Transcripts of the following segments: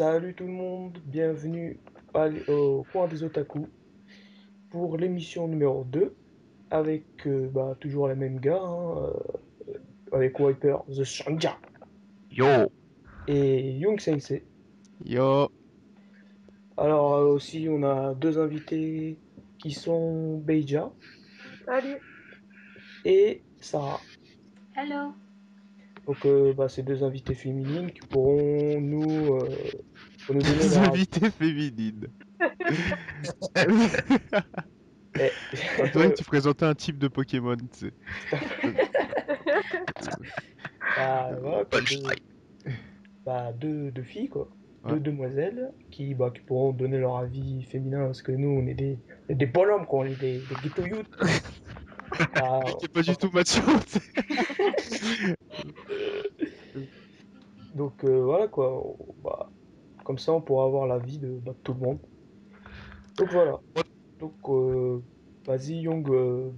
Salut tout le monde, bienvenue au coin des otaku pour l'émission numéro 2 avec toujours les mêmes gars, avec Wiper, The Shanja Yo, et Young Sensei. yo, Alors aussi on a deux invités qui sont Beija Salut. et Sarah. Hello. Donc ces deux invités féminines qui pourront nous donner des leur avis. invités féminines. Eh, On dirait que tu présentais un type de Pokémon, tu sais. voilà quoi, Punchline. deux filles, quoi. Ouais. Deux demoiselles qui pourront donner leur avis féminin parce que nous, on est des bonhommes, quoi. On est des ghetto youth. Bah, Qui est pas du tout mature, tu sais. donc voilà, quoi. Comme ça, on pourra avoir l'avis de tout le monde. Donc voilà. Donc, vas-y, Young,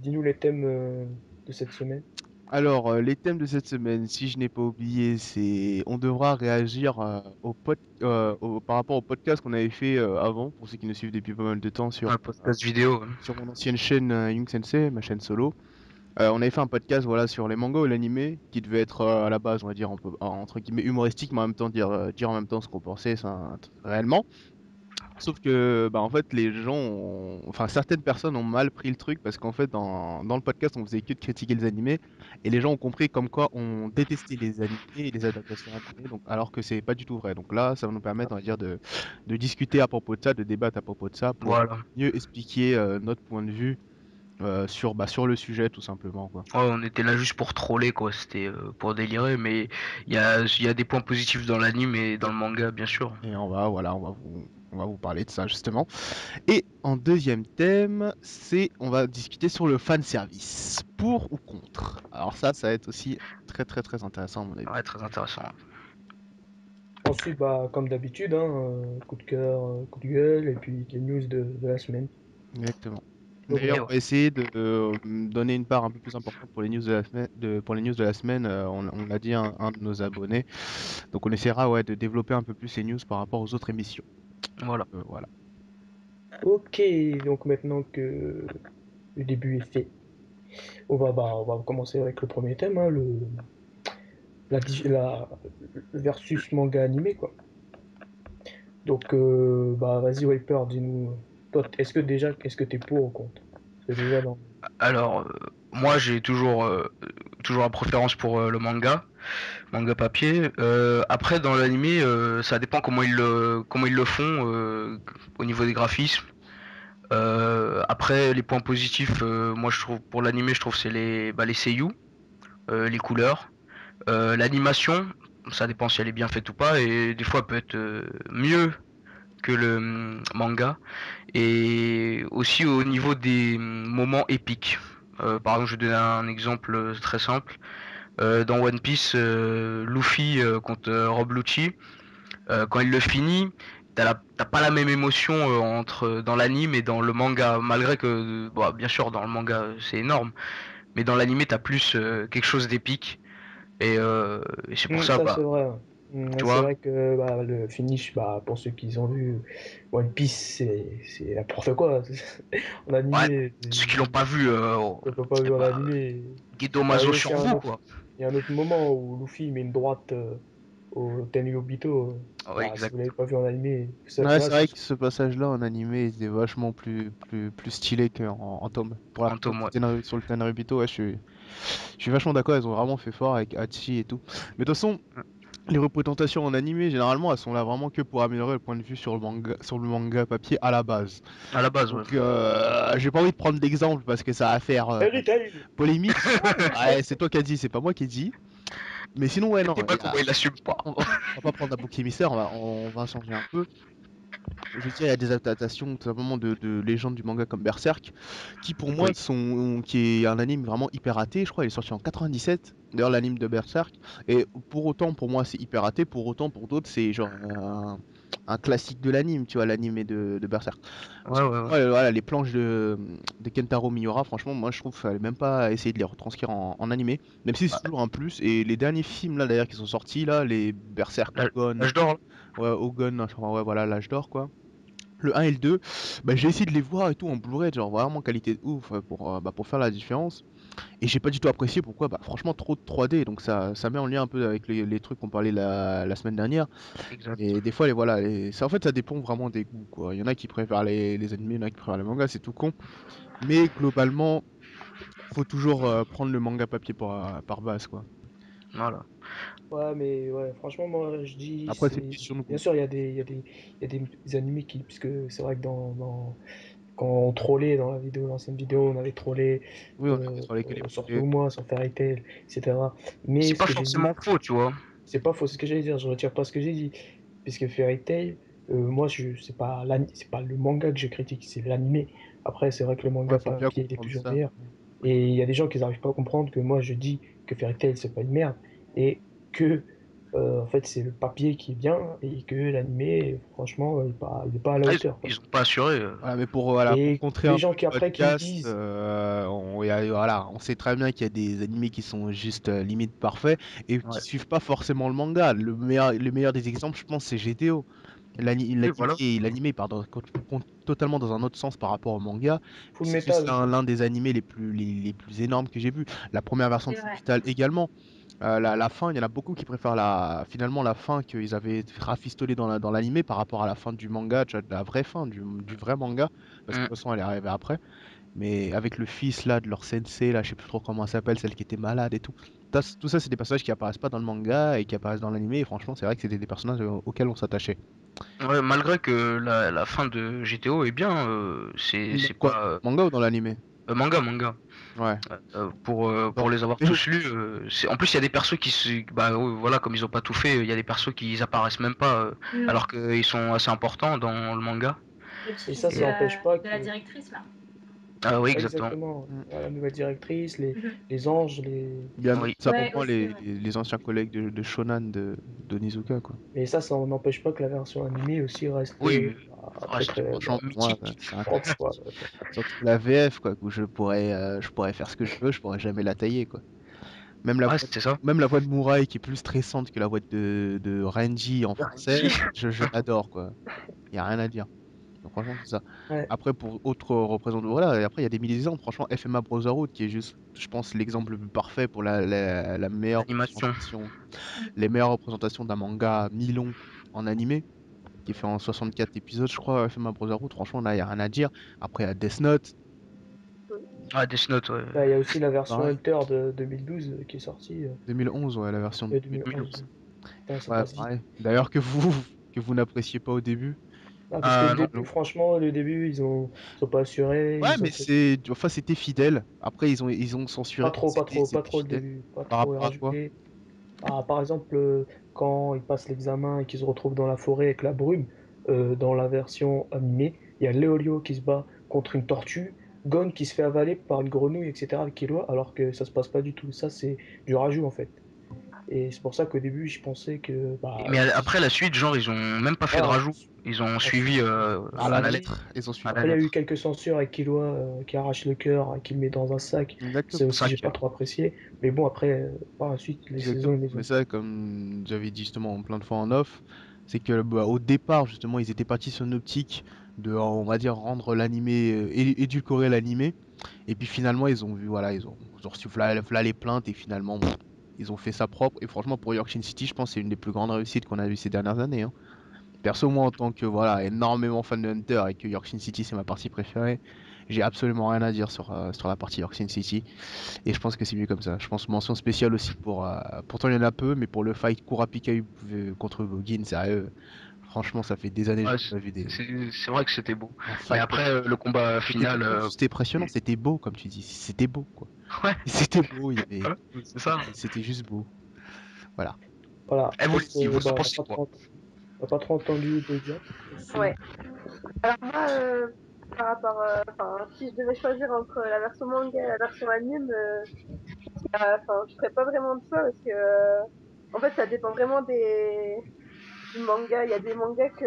dis-nous les thèmes de cette semaine. Alors, les thèmes de cette semaine, si je n'ai pas oublié, c'est on devra réagir par rapport au podcast qu'on avait fait avant, pour ceux qui nous suivent depuis pas mal de temps Un podcast vidéo. sur mon ancienne chaîne Young Sensei, ma chaîne solo. On avait fait un podcast voilà, sur les mangas ou l'animé, qui devait être à la base, on va dire, entre guillemets humoristique, mais en même temps dire en même temps ce qu'on pensait réellement. Sauf que, bah, en fait, enfin, certaines personnes ont mal pris le truc parce qu'en fait, dans le podcast, on faisait que de critiquer les animés et les gens ont compris comme quoi on détestait les animés et les adaptations animées, donc, alors que c'est pas du tout vrai. Donc là, ça va nous permettre, on va dire, de discuter à propos de ça, de débattre à propos de ça pour Voilà. mieux expliquer notre point de vue sur le sujet, tout simplement, quoi. Ouais, on était là juste pour troller, quoi. C'était pour délirer, mais il y a des points positifs dans l'anime et dans le manga, bien sûr. Et on va vous parler de ça justement. Et en deuxième thème, on va discuter sur le fan service, pour ou contre. Alors ça va être aussi très très très intéressant à mon avis. Ouais, très intéressant. Ensuite, comme d'habitude, coup de cœur, coup de gueule, et puis les news de la semaine. Exactement. Donc D'ailleurs, Et voilà. ouais. on va essayer de donner une part un peu plus importante pour les news de la semaine. Pour les news de la semaine, on l'a dit à un de nos abonnés. Donc on essaiera ouais, de développer un peu plus les news par rapport aux autres émissions. Voilà. Voilà. Ok, donc maintenant que le début est fait, on va commencer avec le premier thème, hein, la versus manga animé, quoi. Donc, vas-y, Wiper, dis-nous, toi, est-ce que t'es pour ou contre? Parce que déjà, dans... Alors, moi, j'ai toujours la préférence pour le manga papier. Après, dans l'animé, ça dépend comment ils le font au niveau des graphismes. Après, les points positifs, moi, je trouve pour l'animé, je trouve c'est les seiyuu, les couleurs. L'animation, ça dépend si elle est bien faite ou pas, et des fois elle peut être mieux que le manga. Et aussi au niveau des moments épiques. Par exemple, je vais donner un exemple très simple. Dans One Piece, Luffy contre Rob Lucci, quand il le finit, t'as pas la même émotion entre dans l'anime et dans le manga, malgré que, bon, bien sûr, dans le manga c'est énorme, mais dans l'anime t'as plus quelque chose d'épique. Et, euh, et c'est pour ça, Ça, bah, c'est vrai. Ouais. tu C'est vois, vrai que le finish, pour ceux qui ont vu One Piece, c'est n'importe quoi. En ouais, animé, ceux qui l'ont pas vu, on peut pas vu en bah, animé. Gedo Il y a aussi sur vous, quoi. il y a un autre moment où Luffy met une droite au Tenryubito. Ouais, Si vous exact. l'avez pas vu en animé, Ouais, là, c'est vrai que ce passage-là en animé, il était vachement plus stylé qu'en tome. Pour la En partie tome, ouais. Sur le Tenryubito, ouais, je suis vachement d'accord, ils ont vraiment fait fort avec Hachi et tout. Mais de toute façon, les représentations en animé, généralement, elles sont là vraiment que pour améliorer le point de vue sur le manga papier à la base. À la base, ouais. Donc, j'ai pas envie de prendre d'exemple parce que ça va faire Fairy Tail! polémique. Ouais, c'est toi qui as dit, c'est pas moi qui ai dit. Mais sinon, ouais, Je non, sais pas comment il assume pas. on va pas prendre un bouc émissaire, on va changer un peu. Je veux dire, il y a des adaptations tout simplement de légendes du manga comme Berserk, qui pour moi Oui. qui est un anime vraiment hyper raté. Je crois qu'il est sorti en 97, d'ailleurs l'anime de Berserk. Et pour autant, pour moi, c'est hyper raté. Pour autant, pour d'autres, c'est genre un classique de l'anime, tu vois, l'anime de Berserk. Parce que, Ouais. voilà, les planches de Kentaro Miura, franchement, moi je trouve qu'il fallait même pas essayer de les retranscrire en animé, même si c'est toujours un plus. Et les derniers films là d'ailleurs qui sont sortis là, les Berserk Ogon, L'âge d'or, là. ouais, Ogon, enfin, ouais, voilà, l'âge d'or quoi. Le 1 et le 2, bah, j'ai essayé de les voir et tout en Blu-ray, genre vraiment qualité de ouf pour faire la différence. Et j'ai pas du tout apprécié pourquoi, bah franchement trop de 3D, donc ça met en lien un peu avec les trucs qu'on parlait la semaine dernière. Exact. Et des fois, voilà, en fait, ça dépend vraiment des goûts, quoi. Il y en a qui préfèrent les animés, il y en a qui préfèrent les mangas, c'est tout con. Mais globalement, faut toujours prendre le manga papier par base, quoi. Voilà. Ouais, mais ouais, franchement, moi je dis, Après, c'est une c'est. question de Bien goût. sûr, il y a des animés qui. Puisque c'est vrai que quand on trollait dans la vidéo, l'ancienne vidéo, on avait trollé, Oui, on avait sur lesquels les surtout préférés. moi, sur Fairy Tail, etc. C'est Mais ce pas que j'ai dit, forcément faux, tu vois. c'est pas faux, c'est ce que j'allais dire, je retire pas ce que j'ai dit. Puisque Fairy Tail, moi, c'est pas le manga que je critique, c'est l'animé. Après, c'est vrai que le Ouais, manga faut bien papier, il est comprendre toujours ça. meilleur. Et il y a des gens qui n'arrivent pas à comprendre que moi, je dis que Fairy Tail, c'est pas une merde. Et que, en fait, c'est le papier qui est bien. Et que l'animé, franchement, il est pas à la Ah, hauteur, quoi. ils ont pas assuré. Voilà, mais voilà, pour Et contrer les un peu gens le qui, après, qui me podcast, disent, voilà, on sait très bien qu'il y a des animés qui sont juste limite parfaits et qui Ouais. suivent pas forcément le manga. Le meilleur des exemples, je pense, c'est GTO. Oui, voilà. L'animé part totalement dans un autre sens par rapport au manga. Full C'est juste Metal. l'un des animés les plus énormes que j'ai vu. La première version de C'est vrai. Fullmetal également. La fin, il y en a beaucoup qui préfèrent finalement la fin qu'ils avaient rafistolée dans l'animé par rapport à la fin du manga, tu vois, de la vraie fin, du vrai manga. Parce que de Mm. toute façon, elle est arrivée après. Mais avec le fils là de leur sensei, là, je sais plus trop comment elle s'appelle, celle qui était malade et tout. Tout ça, c'est des personnages qui apparaissent pas dans le manga et qui apparaissent dans l'animé. Et franchement, c'est vrai que c'était des personnages auxquels on s'attachait. Ouais, malgré que la fin de GTO est bien, c'est Quoi? pas Manga ou dans l'animé? manga. Ouais. Pour les avoir Mais tous lus, en plus il y a des persos bah voilà, comme ils ont pas tout fait, il y a des persos qui apparaissent même pas, Mm. alors qu'ils sont assez importants dans le manga. Le Et petit-fils ça, de ça Et n'empêche pas de la que. directrice, là. ah oui, exactement. Exactement. Mm. La nouvelle directrice, Mhm. les anges, les. Il y a Oui. ça Ouais, comprend aussi, les, ouais. les anciens collègues de Shonan de Nizuka, quoi. Mais ça n'empêche pas que la version animée aussi reste Oui, très reste très Franchement, pour moi, mythique. c'est un propre, classique. quoi. Surtout la VF, quoi, où je pourrais faire ce que je veux, je pourrais jamais la tailler, quoi. Même la Ouais, voix, c'est ça. même la voix de Murai qui est plus stressante que la voix de Renji en français, je l'adore, quoi. Y a rien à dire. Donc, franchement, c'est ça. Ouais. Après, pour autres représentants, voilà, et après, il y a des milliers d'exemples. Franchement, FMA Brotherhood, qui est juste, je pense, l'exemple le plus parfait pour la meilleure L'animation. représentation, Mm. les meilleures représentations d'un manga mi-long en animé, qui est fait en 64 épisodes, je crois, FMA Brotherhood. Franchement, là, il n'y a rien à dire. Après, il y a Death Note, Ah, Death Note, ouais. Bah, il y a aussi la version pareil. Hunter de 2012 qui est sortie, 2011, ouais, la version de 2011. 2011. Putain, ça Ouais, passe vite. pareil. D'ailleurs, que vous n'appréciez pas au début. Ah, parce que le Ah non. début, franchement, le début, ils ont pas assuré, Ouais, ils ont mais fait enfin, c'était fidèle. Après, ils ont censuré, pas c'était trop le fidèle. début, pas Par trop rapport à quoi? rajouté. Ah, par exemple, quand ils passent l'examen et qu'ils se retrouvent dans la forêt avec la brume, dans la version animée, il y a Léolio qui se bat contre une tortue, Gon qui se fait avaler par une grenouille, etc. avec Killua, alors que ça se passe pas du tout. Ça, c'est du rajout en fait. Et c'est pour ça qu'au début, je pensais que, bah, Mais si. après la suite, genre, ils ont même pas fait de Ah, rajout. Ils ont ensuite, suivi À à la la ensuite, lettre. lettre, ils ont À suivi. la après, il y a eu lettre. quelques censures avec Killua qui arrache le cœur et qui le met dans un sac. C'est Exactement. aussi, j'ai pas trop apprécié. Mais bon, après, par la suite, les saisons, Exactement. ils les Mais ont. ça, comme j'avais dit justement plein de fois en off, c'est que bah, au départ, justement, ils étaient partis sur une optique de, on va dire, rendre l'animé, édulcorer l'animé. Et puis finalement, ils ont vu, voilà, ils ont reçu v'là les plaintes et finalement, ils ont fait ça propre. Et franchement, pour York City, je pense que c'est une des plus grandes réussites qu'on a vues ces dernières années, hein. Perso, moi, en tant que voilà, énormément fan de Hunter et que York City, c'est ma partie préférée, j'ai absolument rien à dire sur la partie York City. Et je pense que c'est mieux comme ça. Je pense mention spéciale aussi pourtant il y en a peu, mais pour le fight Kurapika contre Gogin, sérieux. Franchement, ça fait des années que Ouais, j'ai pas vu c'est vrai que c'était beau. un Mais fight comme après, ça. le combat C'était pas final, juste impressionnant, c'était beau, comme tu dis. C'était beau, quoi. ouais, C'était beau, c'est ça. c'était juste beau. Voilà. Voilà. Et vous, Est-ce les filles, que, vous en bah, pensez quoi? on n'a pas trop entendu Doja dessus. Ouais. Alors moi, par rapport, enfin, si je devais choisir entre la version manga et la version anime, enfin, je ferais pas vraiment de choix parce que, en fait, ça dépend vraiment du manga. Il y a des mangas que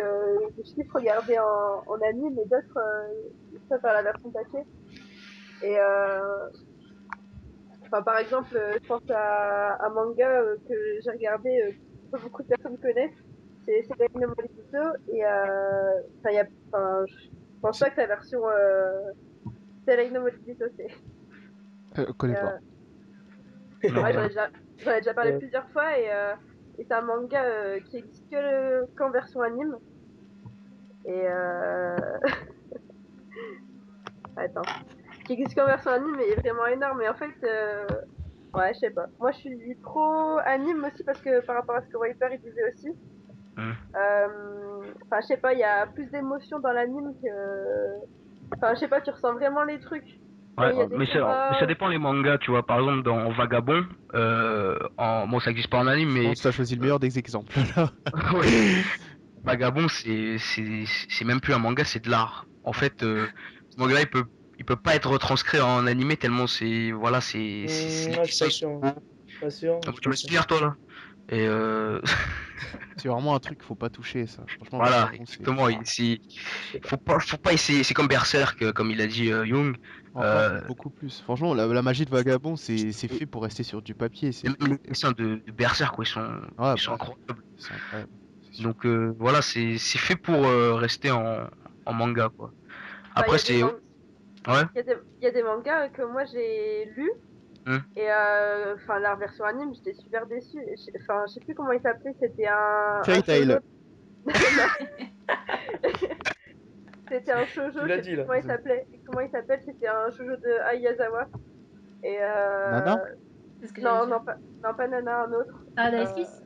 je kiffe regarder en anime et d'autres, je préfère la version papier. Et enfin, par exemple, je pense à un manga que j'ai regardé, que beaucoup de personnes connaissent. C'est Dynamo Libito. Et enfin, je pense pas que la version Dynamo Libito, c'est. Connais pas. Euh, Non. ouais, j'en ai déjà parlé Ouais. plusieurs fois et c'est un manga qui existe qu'en version anime. Et attends, qui existe qu'en version anime et est vraiment énorme. Et en fait, ouais, je sais pas. Moi, je suis trop anime aussi parce que par rapport à ce que Wiper il disait aussi. Hum. Enfin, je sais pas, il y a plus d'émotions dans l'anime que. Enfin, je sais pas, tu ressens vraiment les trucs. Quand Ouais, il y a Ouais, des mais ça combats. dépend les mangas, tu vois. Par exemple, dans Vagabond, bon, ça existe pas en anime, je mais pense que t'as choisi le meilleur des exemples là. ouais, Vagabond, c'est même plus un manga, c'est de l'art. En fait, ce manga, il peut pas être retranscrit en animé tellement voilà, Ouais, je les suis dessins, pas ils sont sûr. beaux. Je suis pas sûr. Ah, Je suis tu pas me sûr. laisses finir, toi, là. Et C'est vraiment un truc qu'il faut pas toucher, ça. Franchement, voilà, Vagabond, c'est. exactement. Enfin, Je sais pas. Faut pas essayer. C'est comme Berserk, comme il a dit Jung. encore Euh, beaucoup plus. Franchement, la magie de Vagabond, c'est fait pour rester sur du papier. et même les dessins de Berserk, quoi, Ouais, ils sont bah, incroyables. c'est incroyable, c'est sûr. Donc voilà, c'est fait pour rester en manga, quoi. Bah, il y Après, a des c'est mangas. ouais. Il y a des mangas que moi j'ai lus Hmm. et enfin la version anime j'étais super déçue. Enfin je sais plus comment il s'appelait, c'était un Fairy shoujo. Tail. Non, c'était un shoujo, Tu je l'as sais dit plus là. comment il s'appelait. Comment il s'appelle? C'était un shoujo de Ai Yazawa. Et Nana? C'est ce que j'allais non dire. non pas Nana, un autre. Paradise Euh, Kiss?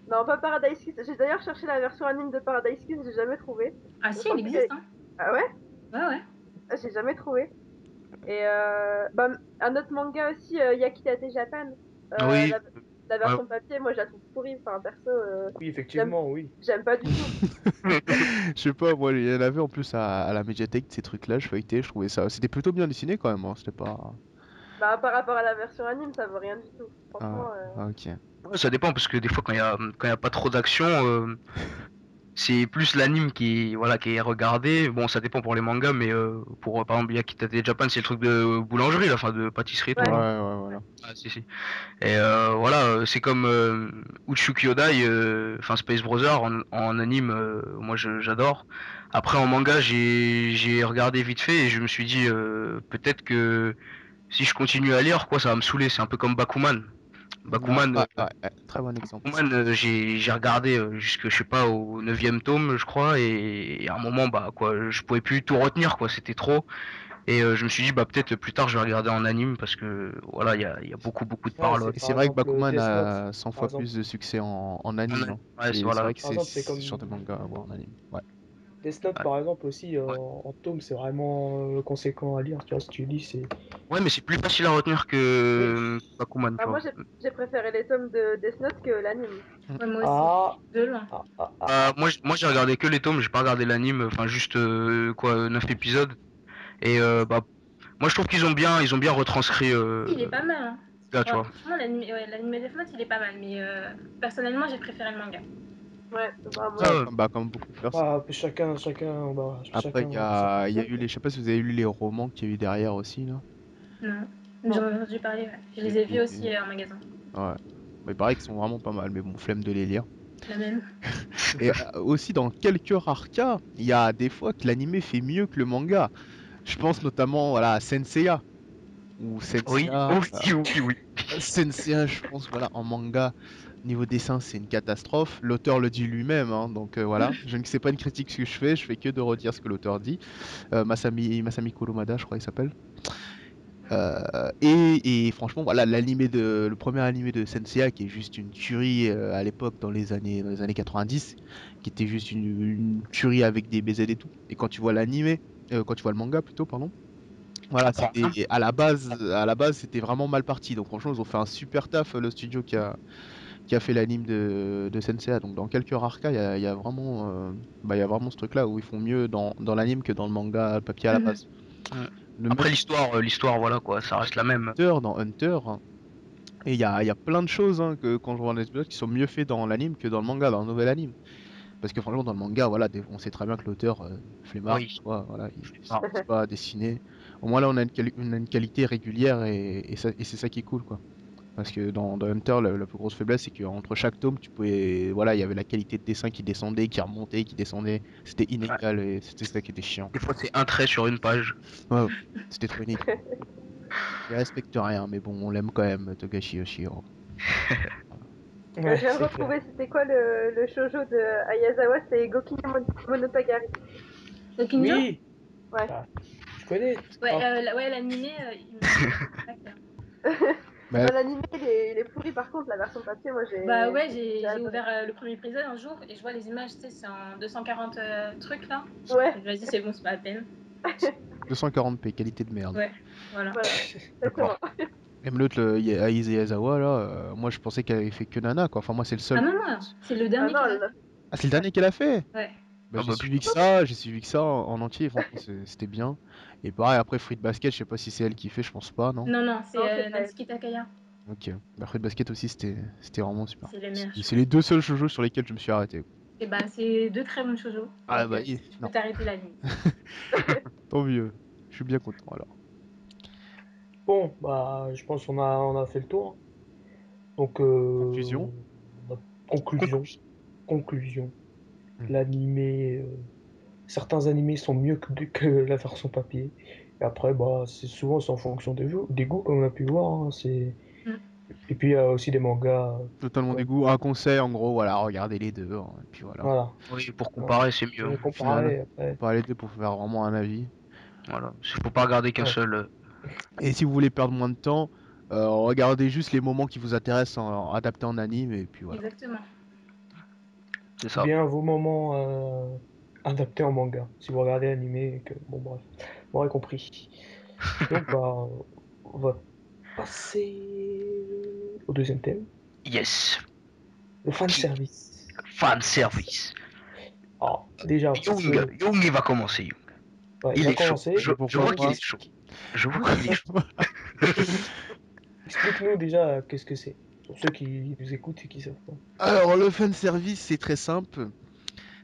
non pas Paradise Kiss. J'ai d'ailleurs cherché la version anime de Paradise Kiss, j'ai jamais trouvé. Ah Je si, il pensais existe, qu'elle. hein. Ah ouais? Ouais, ouais. Ah, j'ai jamais trouvé. Et bah, un autre manga aussi, Yakitate Japan. Euh, Oui. la, la Ouais. version papier, moi je la trouve pourrie. Enfin, perso, Oui, j'aime effectivement, oui. j'aime pas du tout. Je sais pas, moi, il y en avait en plus à la médiathèque, ces trucs-là, je feuilletais, je trouvais ça. C'était plutôt bien dessiné quand même, hein, c'était pas. Bah, par rapport à la version anime, ça vaut rien du tout. Ah, Franchement, ok. Ouais, ça dépend parce que des fois quand il y a pas trop d'action, c'est plus l'anime qui voilà qui est regardé. Bon, ça dépend pour les mangas, mais pour par exemple Yakitate Japan, c'est le truc de boulangerie, là, enfin de pâtisserie et tout Ouais, ouais. là. ouais, voilà. Ah, si, si. Et voilà, c'est comme Uchu Kyodai, enfin Space Brothers en anime, moi j'adore. Après en manga, j'ai regardé vite fait et je me suis dit peut-être que si je continue à lire, quoi, ça va me saouler. C'est un peu comme Bakuman. Non, Bakuman, ouais, ouais, ouais, très bon exemple. Bakuman, j'ai regardé jusque je sais pas au neuvième tome, je crois, et à un moment bah quoi, je pouvais plus tout retenir, quoi, c'était trop. Et je me suis dit bah peut-être plus tard je vais regarder en anime parce que voilà il y a beaucoup de Ouais, paroles. c'est Et par c'est vrai que exemple Bakuman Death Note. a 100 Par fois exemple, plus de succès en anime, hein. Ouais, C'est voilà. vrai que par exemple, c'est c'est ce genre de comme manga à voir en anime. Ouais. Death Note, Ouais. par exemple, aussi, Ouais. en tome, c'est vraiment conséquent à lire. Tu vois, si tu lis, c'est. Ouais, mais c'est plus facile à retenir Oui. que Bakuman, bah, tu moi vois. j'ai préféré les tomes de Death Note que l'anime. Mm. Ouais, moi aussi. Ah, De loin. Moi j'ai regardé que les tomes, j'ai pas regardé l'anime, enfin juste quoi 9 épisodes. Et bah moi je trouve ils ont bien retranscrit Si, il est pas mal, hein. là, tu Ouais, vois. franchement, l'anime Death Note, il est pas mal. Mais personnellement, j'ai préféré le manga. Ouais, bah moi Ouais, aussi. Ah, comme beaucoup de personnes. ah, chacun, bah, Après, chacun sa il y a façon. eu les, je sais pas si vous avez lu les romans qu'il y a eu derrière aussi, là. Non. Non. J'en ai entendu parler, ouais. Je les ai vus aussi Et- en magasin. ouais. Mais il paraît qu'ils sont vraiment pas mal, mais bon, flemme de les lire. La même. Et aussi, dans quelques rares cas, il y a des fois que l'animé fait mieux que le manga. Je pense notamment voilà, à Senseiya. Ou oui, Senseiya, oui, oui, oui. Senseiya, je pense, voilà, en manga, niveau dessin, c'est une catastrophe. L'auteur le dit lui-même, hein, donc voilà. Je ne sais pas une critique ce que je fais que de redire ce que l'auteur dit. Masami Kurumada, je crois qu'il s'appelle. Et franchement, voilà, le premier animé de Senseiya, qui est juste une tuerie à l'époque, dans les années 90, qui était juste une tuerie avec des BZ et tout. Et quand tu vois l'animé, quand tu vois le manga plutôt, pardon, Je voilà, comprends rien. c'était à la base, c'était vraiment mal parti. Donc franchement, ils ont fait un super taf, le studio qui a fait l'anime de Senseiya. Donc dans quelques rares cas, il y a vraiment, il y a vraiment ce truc-là où ils font mieux dans l'anime que dans le manga papier à la Mhm. base. Mm. Le même Après l'histoire voilà quoi, ça reste la même. Hunter, dans Hunter, Et il y a plein de choses hein, que quand je vois les épisodes qui sont mieux faits dans l'anime que dans le manga, dans le nouvel anime. Parce que franchement, dans le manga, voilà, on sait très bien que l'auteur, flemmard, Oui. quoi, voilà, Ah. c'est pas dessiné. Au moins là, on a une qualité régulière et c'est ça qui est cool, quoi. Parce que dans Hunter, la plus grosse faiblesse, c'est qu'entre chaque tome, tu pouvais, voilà, il y avait la qualité de dessin qui descendait, qui remontait, qui descendait. C'était Ouais. inégal et c'était ça qui était chiant. Des fois, c'est un trait sur une page. Ouais, ouais, c'était trop inégal. Il respecte rien, mais bon, on l'aime quand même, Togashi Yoshiro. Je Ouais, viens de c'est clair. retrouver, c'était quoi le shoujo de Ayazawa? C'était Monogatari. Le Kinjo? Oui, Ouais. bah, tu connais. Ouais, Ah, ouais, l'animé, il me pas clair. Bah, Dans l'anime, il est pourri par contre, la version papier, moi Bah ouais, j'ai j'ai adoré. ouvert le premier épisode un jour et je vois les images, tu sais, c'est en 240 trucs là. Ouais, Et vas-y, c'est bon, c'est pas la peine. 240p, qualité de merde. Ouais, voilà. voilà, D'accord. exactement. Même l'autre, Aize Yazawa, là, moi je pensais qu'elle avait fait que Nana, quoi. Enfin, moi c'est le Ah seul. non, non, c'est le Ah dernier non, qu'elle a fait. Ah, c'est le dernier qu'elle a fait? Ouais. Bah, Ah j'ai bah suivi putain. que ça, j'ai suivi que ça en entier, franchement, c'était bien. Et pareil, après Fruit Basket, je sais pas si c'est elle qui fait, je pense pas, non? Non, non, c'est Non, c'est pas elle. Natsuki Takaya. Ok. Bah, Fruit Basket aussi, c'était vraiment super. C'est les meilleurs C'est shows. les deux seuls shoujo sur lesquels je me suis arrêté. Et bah, c'est deux très bons shoujo. Ah, Donc, bah, tu peux non, t'arrêter la limite. tant mieux. Je suis bien content alors. bon, bah, je pense qu'on a fait le tour, hein. Donc, Conclusion? conclusion. Conclusion. Conclusion. Hmm. L'animé, certains animés sont mieux que la version papier. Et après, bah, c'est en fonction des goûts, comme on a pu voir, hein. Mm. Et puis, il y a aussi des mangas. Totalement Comme... dégoût. Un conseil, en gros, voilà, regardez les deux, hein, et puis voilà. Voilà. Oui, pour Voilà. comparer, c'est mieux. Vous Au final, comparez après. pas les deux pour faire vraiment un avis. Voilà. Faut pas regarder qu'un Ouais. seul. Et si vous voulez perdre moins de temps, regardez juste les moments qui vous intéressent adaptés en anime, et puis voilà. Exactement. C'est Ou ça. bien vos moments adaptés en manga. Si vous regardez animé, et que... bon, bref. Vous aurez compris. Donc, bah, on va passer au deuxième thème, Yes. le fan Qui service. Fan service. Ah, déjà, Young, Young, il va commencer. Young. ouais, il Il va est chaud. commencer. Je Pourquoi vois qu'il moi? est chaud. Je vois qu'il est chaud. Explique-nous déjà qu'est-ce que c'est, pour ceux qui nous écoutent et qui savent pas. Alors, le fan service, c'est très simple.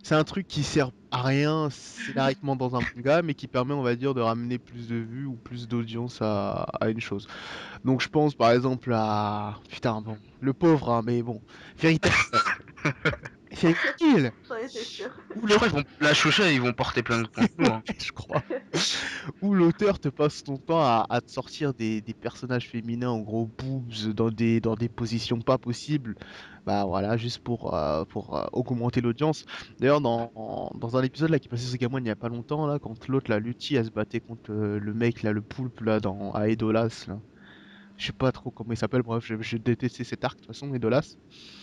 C'est un truc qui sert à rien scénariquement dans un manga, mais qui permet, on va dire, de ramener plus de vues ou plus d'audience à une chose. Donc, je pense par exemple à. Putain, bon, le pauvre, hein, mais bon. Fairy Tail. Fairy Tail. J'en étais sûre. Où Je crois qu'ils vont, la chaucha, ils vont porter plein de contenus. Hein. je crois. Où l'auteur te passe son temps à te sortir des personnages féminins en gros boobs dans des positions pas possibles. Bah voilà, juste pour augmenter l'audience. D'ailleurs, dans un épisode là qui passait sur Gamon il y a pas longtemps, là, quand l'autre, la Lutti, elle se battait contre le mec, là, le poulpe, là, à Edolas, là. Je sais pas trop comment il s'appelle, bref, je détestais cet arc de toute façon, Edolas.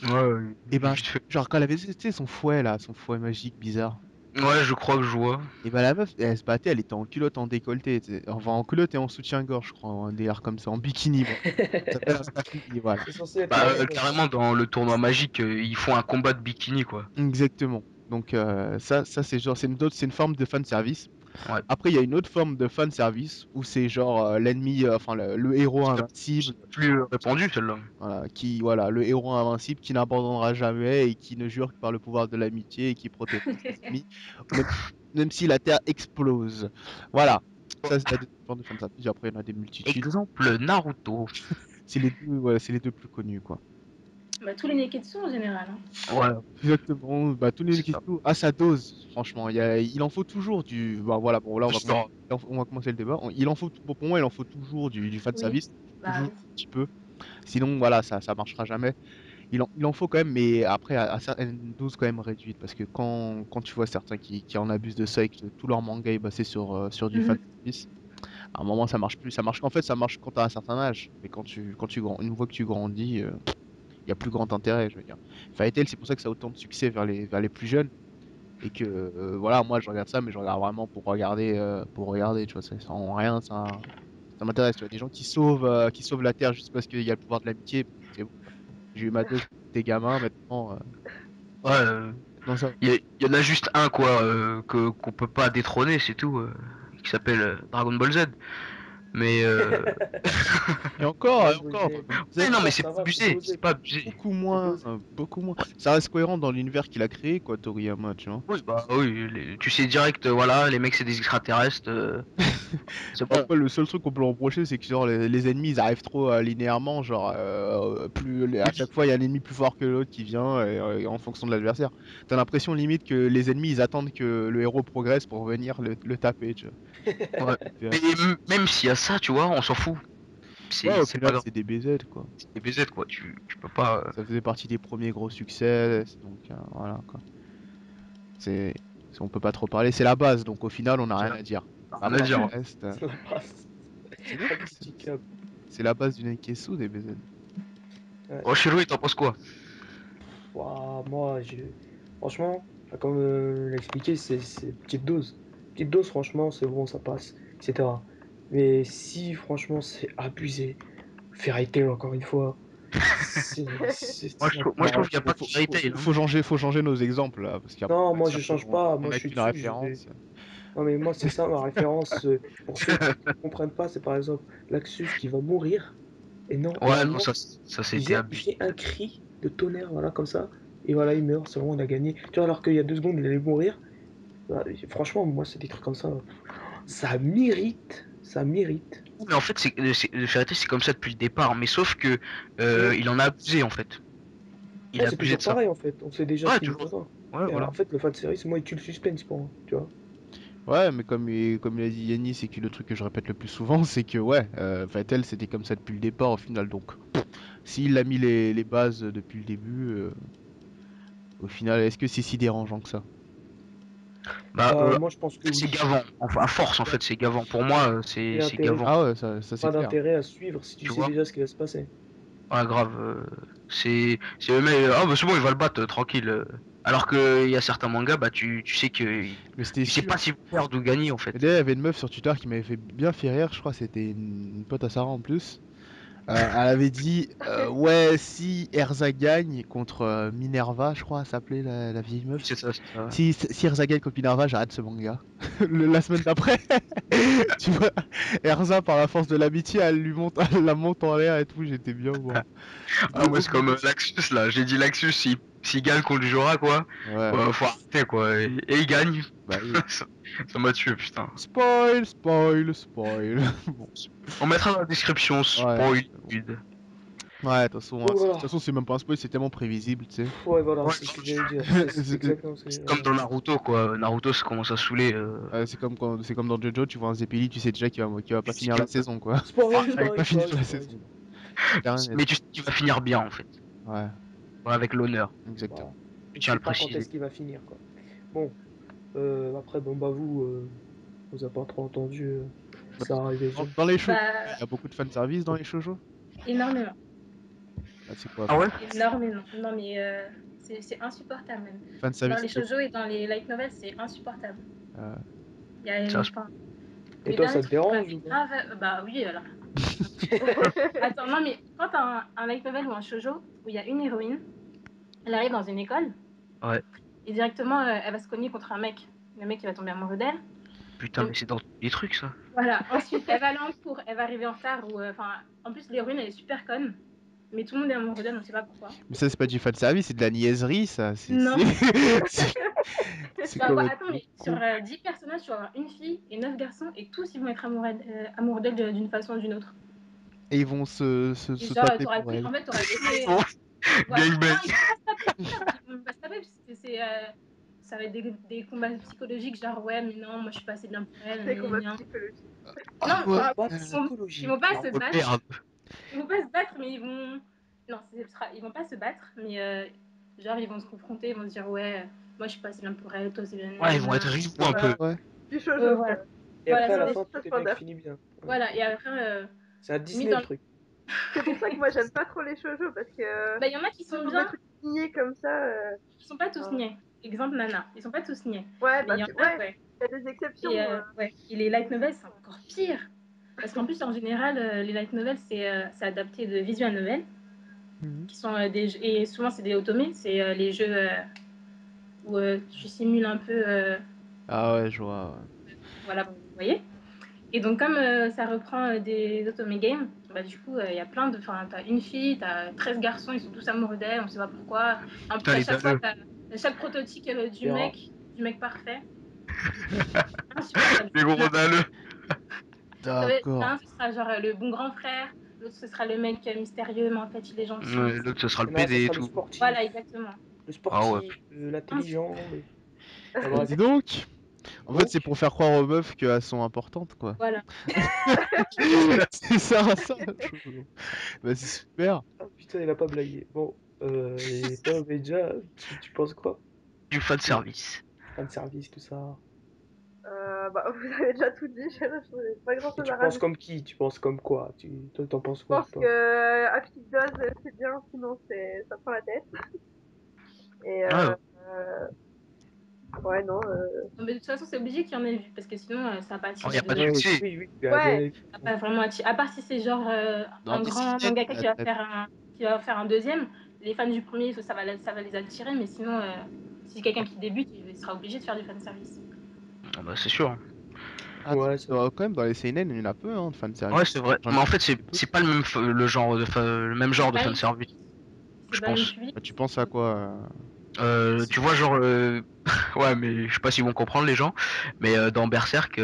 Ouais, Et ben, vite fait. genre, quand elle avait, tu sais, son fouet là, son fouet magique bizarre. Ouais, je crois que je vois. Et bah la meuf, elle se battait, elle était en culotte en décolleté, tu sais. Enfin en culotte et en soutien-gorge, je crois, un délire comme ça, en bikini, bon. Ça s'appelle un stafili, voilà. C'est censé être Bah, une meuf. carrément, dans le tournoi magique, ils font un combat de bikini, quoi. Exactement. Donc ça c'est genre, c'est une forme de fan service. Ouais. Après, il y a une autre forme de fan service où c'est genre l'ennemi, enfin le héros invincible, Plus répandu, celle-là. voilà, le héros invincible qui n'abandonnera jamais et qui ne jure que par le pouvoir de l'amitié et qui protégera ses amis, même, même si la Terre explose. Voilà. Ça, c'est la deuxième forme de fan service. Après, il y en a des multitudes. Exemple, Naruto. C'est les deux, ouais, c'est les deux plus connus, quoi. Bah, tous les Neketsu en général. Hein. Ouais, Exactement. Bah, tous les c'est ça. questions à sa dose, franchement. Il en faut toujours du. Bah, voilà, bon, là, C'est ça. on va commencer le débat. Il en faut, bon, pour moi, il en faut toujours du fan Oui. service. Bah Toujours oui. un petit peu. Sinon, voilà, ça marchera jamais. Il en faut quand même, mais après, à certaines doses quand même réduites. Parce que quand tu vois certains qui en abusent de ça et que tout leur manga est basé sur du fan Mhm. service, à un moment, ça marche plus. Ça marche qu'en fait, ça marche quand tu as un certain âge. Mais une fois que tu grandis. Il y a plus grand intérêt, je veux dire. Fairy Tail, c'est pour ça que ça a autant de succès vers les plus jeunes. Et que, voilà, moi, je regarde ça, mais je regarde vraiment pour regarder, tu vois. Ça en rien, ça m'intéresse, tu vois. Des gens qui sauvent la Terre juste parce qu'il y a le pouvoir de l'amitié, c'est bon, quoi. J'ai eu ma dose des gamins, Ouais, maintenant ça. y en a juste un, quoi, qu'on peut pas détrôner, c'est tout. Qui s'appelle Dragon Ball Z. Mais Et encore, Ouais, et encore, mais- comme ouais, non, mais ça c'est pas va, c'est abusé, dosé, c'est pas quoi. abusé. beaucoup C'est moins, dosé. beaucoup moins. Ça reste cohérent dans l'univers qu'il a créé, quoi, Toriyama, tu vois. Oui, bah oui, tu sais direct, voilà, les mecs c'est des extraterrestres, c'est Bon, bon. après, le seul truc qu'on peut leur reprocher, c'est que genre les ennemis ils arrivent trop linéairement, genre à chaque fois il y a un ennemi plus fort que l'autre qui vient et en fonction de l'adversaire. T'as l'impression limite que les ennemis ils attendent que le héros progresse pour venir le taper, tu Ouais. vois. Mais même s'il y a ça, tu vois, on s'en fout. Ouais, au C'est pas final grave, c'est des BZ quoi. c'est des BZ quoi, tu peux pas. Ça faisait partie des premiers gros succès, donc voilà quoi. C'est, on peut pas trop parler, c'est la base, donc au final on n'a rien à dire. Rien à Après dire. le reste, C'est la base. c'est bien, Critiquable. c'est la base du Nenketsu des BZ. Ouais. Oh, Shiro, t'en penses quoi? Ouah, moi, franchement, comme l'a expliqué, c'est petite dose. Petite dose, franchement, c'est bon, ça passe, etc. Mais si, franchement, c'est abusé, Fairy Tail, encore une fois, ça Moi je trouve part qu'il n'y a pas de fairy tail, hein. Faut changer nos exemples là, parce qu'il y a Non, pas moi, dire je change qu'on pas, on moi, je a suis qu'une dessus, référence. Non, mais moi, c'est ça, ma référence, pour ceux qui ne comprennent pas, c'est par exemple Laxus qui va mourir, et non, et à Ouais, un non, moment, ça c'était il abusé. fait un cri de tonnerre, voilà, comme ça, et voilà, il meurt, c'est bon, il a gagné. Tu vois, alors qu'il y a 2 secondes, il allait mourir. Bah, franchement, moi, c'est des trucs comme ça. Ça mérite. Ça mérite. Mais en fait, le fairy tail c'est comme ça depuis le départ, mais sauf que Ouais, il en a abusé en fait. Il ouais, a c'est abusé toujours de ça. pareil, en fait. On sait déjà ce Ouais, qu'il nous toujours. attend. Ouais, Et voilà. en fait, le fan de série, c'est moi, il tue le suspense pour moi. Tu vois. Ouais, mais comme il a dit Yannis, c'est que le truc que je répète le plus souvent, c'est que ouais, Vatel c'était comme ça depuis le départ au final, donc s'il a mis les bases depuis le début, au final, est-ce que c'est si dérangeant que ça? Bah, Bah, moi, je pense que c'est oui. gavant. Enfin, à force en Il y a fait, c'est gavant. Pour moi, pas c'est d'intérêt, gavant. Ah ouais, ça c'est pas clair. d'intérêt à suivre si tu Tu sais vois? déjà ce qui va se passer. Ah, grave. C'est le mec. Ah, bah c'est bon, il va le battre tranquille. Alors que il y a certains mangas, bah tu sais que Mais c'était tu sais pas sûr. s'ils vont perdre ou gagner en Et fait. d'ailleurs, il y avait une meuf sur Twitter qui m'avait fait bien fait rire, je crois que c'était une pote à Sarah en plus. Elle avait dit ouais, si Erza gagne contre Minerva, je crois, elle s'appelait la vieille Oui, meuf. c'est ça, c'est ça. Si Erza gagne contre Minerva, j'arrête ce manga. La semaine d'après, tu vois, Erza, par la force de l'amitié, elle la monte en l'air et tout, j'étais bien bon. Ah, J'étais moi, c'est comme obligé. Laxus là. J'ai dit Laxus, s'il gagne contre Jura, quoi. Ouais, Faut arrêter, quoi. Et il gagne. bah oui. Ça ça m'a tué, putain. Spoil, spoil, spoil. Bon, On mettra dans la description ouais. spoil. Ouais, Donc de toute voilà. façon, c'est même pas un spoil, c'est tellement prévisible, tu sais. Ouais, voilà, Ouais, c'est ce que j'allais dire. C'est C'est exactement ce que c'est j'allais comme dire. dans Naruto, quoi. Naruto, ça commence à saouler. c'est comme dans Jojo, tu vois un Zeppeli, tu sais déjà qu'il va pas finir la saison, quoi. Spoil, Il va pas spoil, finir spoil, la spoil. saison. C'est rien Mais net. tu sais qu'il va finir bien, en fait. Ouais, Ouais, avec l'honneur. Voilà. exactement. Je On tiens à sait le pas quand est-ce préciser. qu'il va finir, quoi. Bon, après, bon, bah, vous avez pas trop entendu Bah, ça arriver Dans, jeune. dans les shoujo, il Bah, y a beaucoup de fanservice dans les shoujo. énormément. Ah, c'est quoi Ah ouais? Énormément. Non, mais c'est insupportable même. Dans fanservice les de shoujo et dans les light novels, c'est insupportable. euh, Il y a Ça, enfin, Et le toi, dernier ça te truc qui m'a dérange fait ou pas? grave. Bah oui, alors. Attends, non, mais quand t'as un light novel ou un shoujo où il y a une héroïne, elle arrive dans une école ouais. et directement elle va se cogner contre un mec. Le mec il va tomber amoureux d'elle. Putain, Et mais c'est dans tous les trucs, ça. voilà, ensuite elle va aller en cours, elle va arriver en retard ou enfin en plus l'héroïne elle est super conne, mais tout le monde est amoureux d'elle, on sait pas pourquoi. Mais ça, c'est pas du fanservice, c'est de la niaiserie, ça. Non. C'est c'est Bah, ouais, attends, complètement mais sur con. 10 personnages, tu vas avoir une fille et 9 garçons et tous ils vont être amoureux d'elle d'une façon ou d'une autre. Et ils vont Et se genre, taper t'auras pour plus, elle. en fait, t'auras plus les. Oh, Voilà. Non, gangbang. ils vont pas se taper, ils vont pas se taper, parce que ça va être des combats psychologiques, genre, ouais, mais non, moi je suis pas assez bien pour elle, Des gna, combats gna, gna. psychologiques. Non, Ah ouais. enfin, Combat ils vont pas psychologique. se Oh battre, merde. ils vont pas se battre, mais ils vont. Non, ils vont pas se battre, mais genre, ils vont se confronter, ils vont se dire, ouais, moi je suis pas assez bien pour elle, toi c'est bien, gna, Ouais, ils gna, vont être gna. rivaux un Ouais, peu. Voilà. Ouais. Du shoujo, Voilà. quoi. et Voilà, après, à c'est la des. fin, tout Ça se est bien qui panda. finit bien. Ouais. Voilà, et après, C'est à limite, Disney, le truc. C'est pour ça que moi, j'aime pas trop les shoujo, parce que bah, il y en a qui s'il sont faut bien, mettre une lignée comme ça. ils sont pas tous Enfin, niais. Exemple Nana, ils sont pas tous niais. ouais, Mais il bah, y en a, ouais, ouais. il y a des exceptions. Et, ouais. Et les light novels, c'est encore pire. Parce qu'en plus, en général, les light novels, c'est adapté de visual novels, Mhm. qui sont et souvent, c'est des automés, c'est les jeux où tu simules un peu, Ah ouais, je vois. voilà, vous voyez. Et donc, comme ça reprend des Otome Games, bah, du coup, il y a plein de. Enfin, t'as une fille, t'as 13 garçons, ils sont tous amoureux d'elle, on sait pas pourquoi. En plus, Putain, à les chaque fois, dalleux. t'as chaque prototype Verra. du mec parfait. Insupportable. Les gros dalleux. L'un, D'accord. ce sera genre le bon grand frère, l'autre, ce sera le mec mystérieux, mais en fait, il est gentil. Ouais, l'autre, ce sera le Il y en a, ça PD et sera le tout. sportif. Voilà, exactement. Le Ah ouais. sportif, l'intelligent. Ah, bref. Dis donc, en fait, c'est Donc, pour faire croire aux meufs qu'elles sont importantes, quoi. Voilà. C'est ça. Bah, c'est super. ah putain, il a pas blagué. Bon, et toi, Beja, tu penses quoi? Du fan Du service. fan service, tout ça. Bah, vous avez déjà tout dit, je n'ai pas grand Et chose tu à penses rajouter. comme qui? Tu penses comme quoi? Toi, t'en penses Je quoi, pense toi? que Active Dose c'est bien, sinon ça prend la tête. Et Ouais, ouais. ouais, non. Non, mais de toute façon, c'est obligé qu'il y en ait vu, parce que sinon, ça va pas Oh, y attirer a pas de de. Ouais, succès. oui, Ouais, Ça va pas vraiment attirer. À part si c'est genre Dans un des grand cinémas, mangaka qui va faire un deuxième, les fans du premier, ça va les attirer, mais sinon, si quelqu'un qui débute, il sera obligé de faire du fanservice. Ah bah, c'est sûr. ouais, c'est vrai. quand même, dans les seinen, il y en a peu, hein, de Ouais, fanservice. c'est vrai. J'en Mais ai en fait, assez peu. c'est pas le même, le même genre de Bah, fan service, c'est je pas le même pense. public. Bah, tu penses à quoi Tu vois, genre, ouais, mais je sais pas s'ils vont comprendre les gens, mais dans Berserk,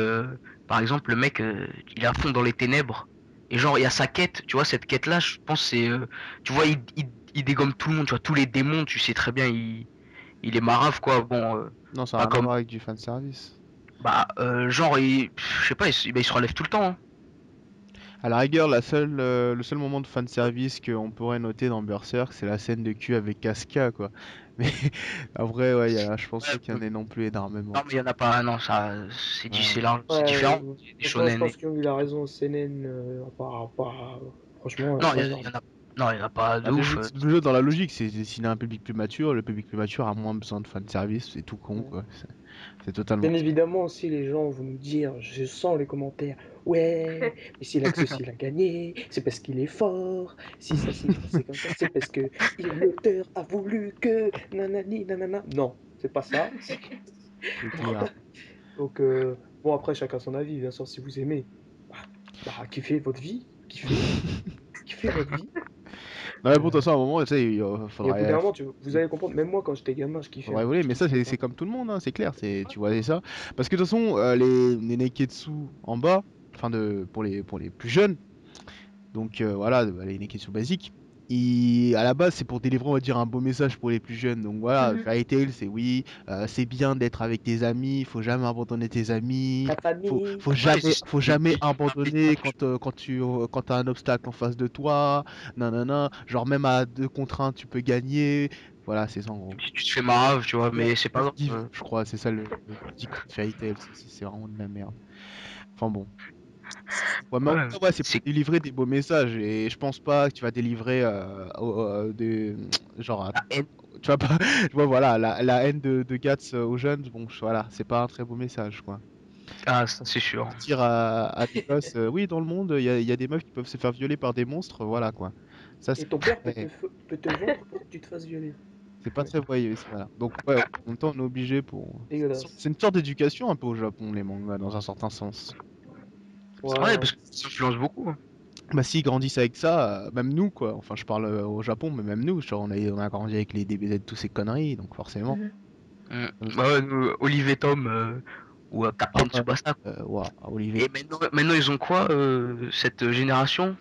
par exemple, le mec, il est à fond dans les ténèbres, et genre, il y a sa quête, tu vois, cette quête-là, je pense, tu vois, il dégomme tout le monde, tu vois, tous les démons, tu sais très bien, il est marave, quoi, bon, Non, ça n'a pas rien à comme, voir avec du fanservice. bah, genre, je sais pas, il se relève tout le temps, hein. À la rigueur, le seul moment de fanservice qu'on pourrait noter dans Berserk, c'est la scène de cul avec Casca, quoi. Mais en vrai, ouais, je pense Ouais, pas qu'il y en ait non plus énormément. non, mais il y en a pas, non, ça, Ouais. c'est Ouais, différent, des honnêtement, je shonen. pense qu'il a raison, CNN, franchement, Non, pas il y en énorme. a, non, il y en a pas de Bah, ouf. c'est toujours dans la logique, s'il a un public plus mature, le public plus mature a moins besoin de fanservice, c'est tout con, Ouais. quoi. C'est totalement Bien ça. évidemment aussi, les gens vont nous dire, je sens les commentaires, ouais, mais si l'Axos il a gagné, c'est parce qu'il est fort, si ça s'est passé comme ça, c'est parce que l'auteur a voulu que, nanani, nanana. Non, c'est pas ça. C'est clair. Donc, bon, après, chacun son avis, bien sûr, si vous aimez, bah, kiffez votre vie, kiffez votre vie. Non, mais bon, de toute Euh, façon, à un moment, tu sais, et au bout d'un faudrait, moment, vous allez comprendre, même moi, quand j'étais gamin, faudrait je voler, mais ça, kiffais, c'est hein. comme tout le monde, hein, c'est clair, tu vois ça. Parce que de toute façon, les Neketsu en bas, enfin, pour les plus jeunes, donc voilà, les Neketsu basiques, à la base, c'est pour délivrer, on va dire, un beau message pour les plus jeunes. Donc voilà, Mhm. Fairy Tail, c'est oui, c'est bien d'être avec tes amis, faut jamais abandonner tes amis, La famille. Ouais, faut jamais abandonner quand t'as un obstacle en face de toi, nanana, genre même à 2 contre 1, tu peux gagner. Voilà, c'est ça en gros. si tu te fais marave, tu vois, mais c'est pas Just grave. Give, je crois, c'est ça le titre de Fairy Tail, c'est vraiment de la merde. Enfin bon. Ouais, mais en tout Ouais, cas, ouais, c'est pour c'est délivrer des beaux messages et je pense pas que tu vas délivrer genre la haine. tu vas pas tu vois voilà la haine de Guts aux jeunes, bon voilà, c'est pas un très beau message quoi. Ah, ça c'est sûr. Dire à des gosses oui, dans le monde, il y a des meufs qui peuvent se faire violer par des monstres, voilà quoi. Ça Et c'est ton père très- peut te vendre pour que tu te fasses violer. c'est pas Ouais, très voyeuriste, voilà. Donc ouais, en même temps on est obligé pour dégueulasse. c'est une sorte d'éducation un peu au Japon les mangas dans un certain sens. Ouais, Ouais, parce que ça influence beaucoup, hein. Bah s'ils grandissent avec ça, même nous quoi, enfin je parle au Japon, mais même nous, genre, on a grandi avec les DBZ, tous ces conneries, donc forcément. Mhm. Mm. Bah ouais, Olive et Tom ou Ah Captain ouais, Tsubasa. ouah, Olivier. Et maintenant ils ont quoi, cette génération?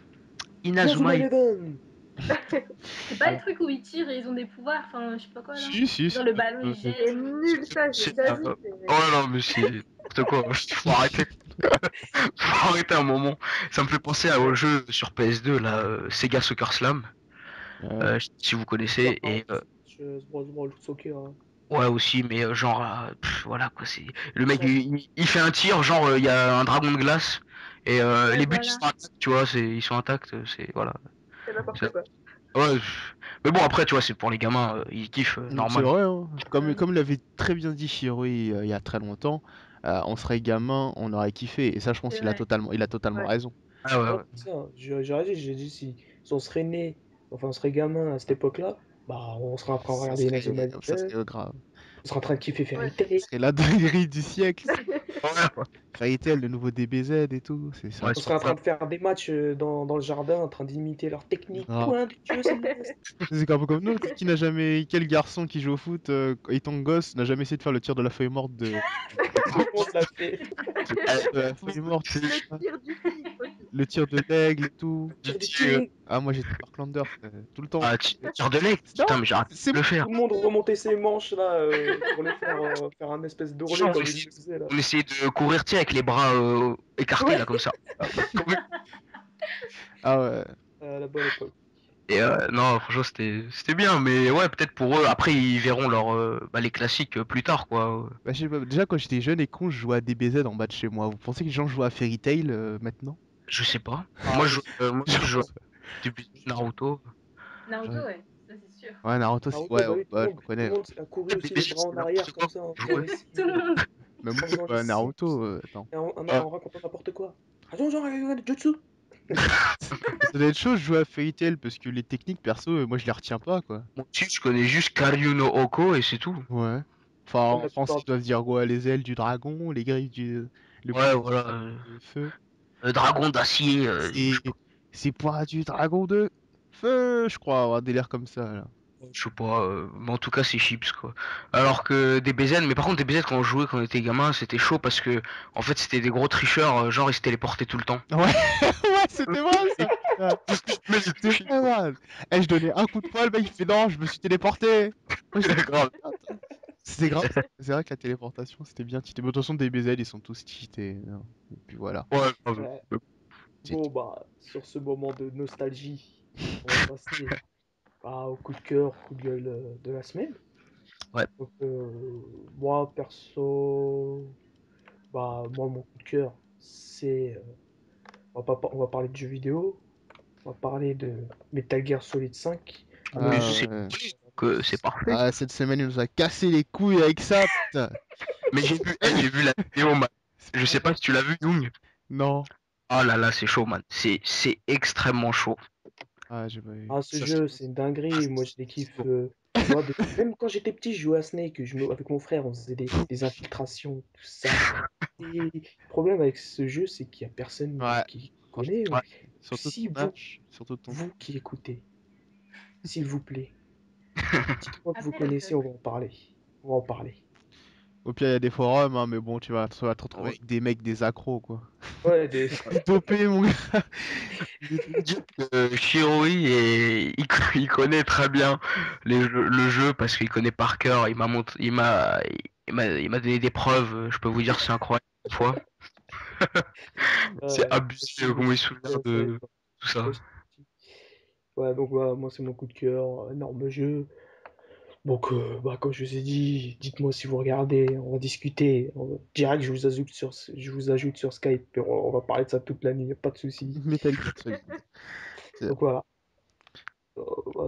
Inazuma Inazuma. Eleven! C'est pas le Alors, truc où ils tirent et ils ont des pouvoirs, enfin, je sais pas quoi là. si, Genre le ballon il C'est jette. nul ça, j'ai déjà vu. Oh non, mais c'est n'importe quoi. Faut arrêter. Faut arrêter un moment. Ça me fait penser au jeu sur PS2, là, Sega Soccer Slam. euh, Si vous Super connaissez. Et Smash Bros. Soccer, hein. ouais, aussi, mais genre, voilà quoi. Le mec, Ouais, il fait un tir, genre, il y a un dragon de glace. Et Ouais, les buts ils voilà. sont intacts, tu vois, ils sont intacts. Voilà. c'est n'importe C'est- quoi. Ouais, mais bon, après, tu vois, c'est pour les gamins, ils kiffent, c'est normal. vrai, hein. Ouais. Comme l'avait très bien dit Shiroi il y a très longtemps, on serait gamin, on aurait kiffé, et ça je pense C'est qu'il a vrai. il a totalement Ouais. raison. Ah ouais, ouais, ouais. c'est ça, hein. J'ai dit si on serait né, enfin on serait gamin à cette époque-là, bah on serait en train de regarder Inazuma Ça Eleven, serait grave. on serait en train de kiffer Ouais. Fairy Tail. Ce serait la dinguerie du siècle. Ouais, Fairy Tail, le nouveau DBZ et tout, c'est ouais, On c'est serait en train ça. de faire des matchs dans le jardin, en train d'imiter leur technique. grave. Point de Dieu, Céleste. C'est un peu comme nous, qui n'a jamais, quel garçon qui joue au foot étant gosse n'a jamais essayé de faire le tir de la feuille morte Tout le monde l'a fait. de la feuille morte, Le tir du tigre aussi. le tir de l'aigle et tout. Tir du tir. tigre. Ah moi j'étais Parklander tout le temps. Ah, tire de l'aigle. Non, Putain, mais j'arrête c'est de le faire. Tout le monde remontait ses manches là pour les faire un espèce d'ourlet Genre, comme il le faisait là. on essayait de courir, tu sais, avec les bras écartés, Ouais. là, comme ça. Ah ouais. À la bonne époque. Et non, franchement, c'était bien, mais ouais, peut-être pour eux, après, ils verront les classiques plus tard, quoi. Bah, je sais pas, déjà quand j'étais jeune et con, je jouais à DBZ en bas de chez moi. Vous pensez que les gens jouent à Fairy Tail maintenant? Je sais pas. Ah, Moi, je- moi aussi, je joue depuis Naruto. Naruto, Ouais. ouais, ça c'est sûr. Ouais, Naruto, Naruto, ouais, bah oui, bah, je le tout le connais. monde a couru aussi les DBZ, bras en c'est arrière n'importe comme quoi. ça en Ouais. faisant les signes. Tout le monde. Même En moi, faisant ouais, les Naruto, attends. Et en Ah. racontant n'importe quoi. Attends, genre, Jutsu. Ça doit être chaud de jouer à Fairy Tail parce que les techniques perso, moi je les retiens pas quoi. Moi aussi, je connais juste Karyu no Oko et c'est tout. Ouais. Enfin, Comme en la France, plupart ils doivent dire quoi? Les ailes du dragon, les griffes le Ouais, poing voilà. de feu. Dragon d'acier. C'est c'est poing du dragon de feu, je crois, un délire comme ça là. Je sais pas, mais en tout cas c'est chips quoi. Alors que DBZ, mais par contre DBZ quand on jouait quand on était gamin, c'était chaud parce que en fait c'était des gros tricheurs, genre ils se téléportaient tout le temps. Ouais, ouais, c'était vrai ça. Putain. Mais C'était vrai, man. Eh, je donnais un coup de poing, le mec il fait non, je me suis téléporté. Moi, j'étais grave. c'était grave. C'est vrai que la téléportation c'était bien cheaté. Mais de toute façon, DBZ ils sont tous cheatés, hein. Et puis voilà. Ouais, grave. Ouais. Bon, bah, sur ce moment de nostalgie, on va passer au coup de cœur, coup de gueule de la semaine. Ouais. Donc, moi, perso, mon coup de cœur, c'est. On va parler de jeux vidéo, on va parler de Metal Gear Solid 5. Un Mais Ah opus. c'est ouais. que c'est parfait. Ah, cette semaine il nous a cassé les couilles avec ça, putain. Mais j'ai vu la vidéo, man. Je sais pas si tu l'as vu, Young. Non. Oh là là, c'est chaud, man. C'est extrêmement chaud. Ah, j'ai pas eu. Ah, ce Ça, jeu, c'est une dinguerie. Moi, je les kiffe. Même quand j'étais petit, je jouais à Snake. Avec mon frère, on faisait des infiltrations, tout ça. Et le problème avec ce jeu, c'est qu'il n'y a personne Ouais. qui connaît. Ouais. Surtout Si ton vous, âge, surtout ton. vous qui écoutez, s'il vous plaît, dites-moi que vous Appelez la connaissez, on va en parler. On va en parler. Au pire, il y a des forums, hein, mais bon, tu vas te retrouver Ouais. avec des mecs, des accros, quoi. Ouais, Des dopés, mon gars. Shiroi il connaît très bien le jeu parce qu'il connaît par cœur. Il m'a donné des preuves. Je peux vous dire c'est incroyable une fois. C'est abusé comment il se souvient de tout ça. Ouais, donc moi, c'est mon coup de cœur. Énorme jeu. Donc, comme je vous ai dit, dites-moi si vous regardez, on va discuter. Direct, je vous ajoute sur Skype et on va parler de ça toute l'année, y a pas de souci. Metal Gear Solid. Donc voilà,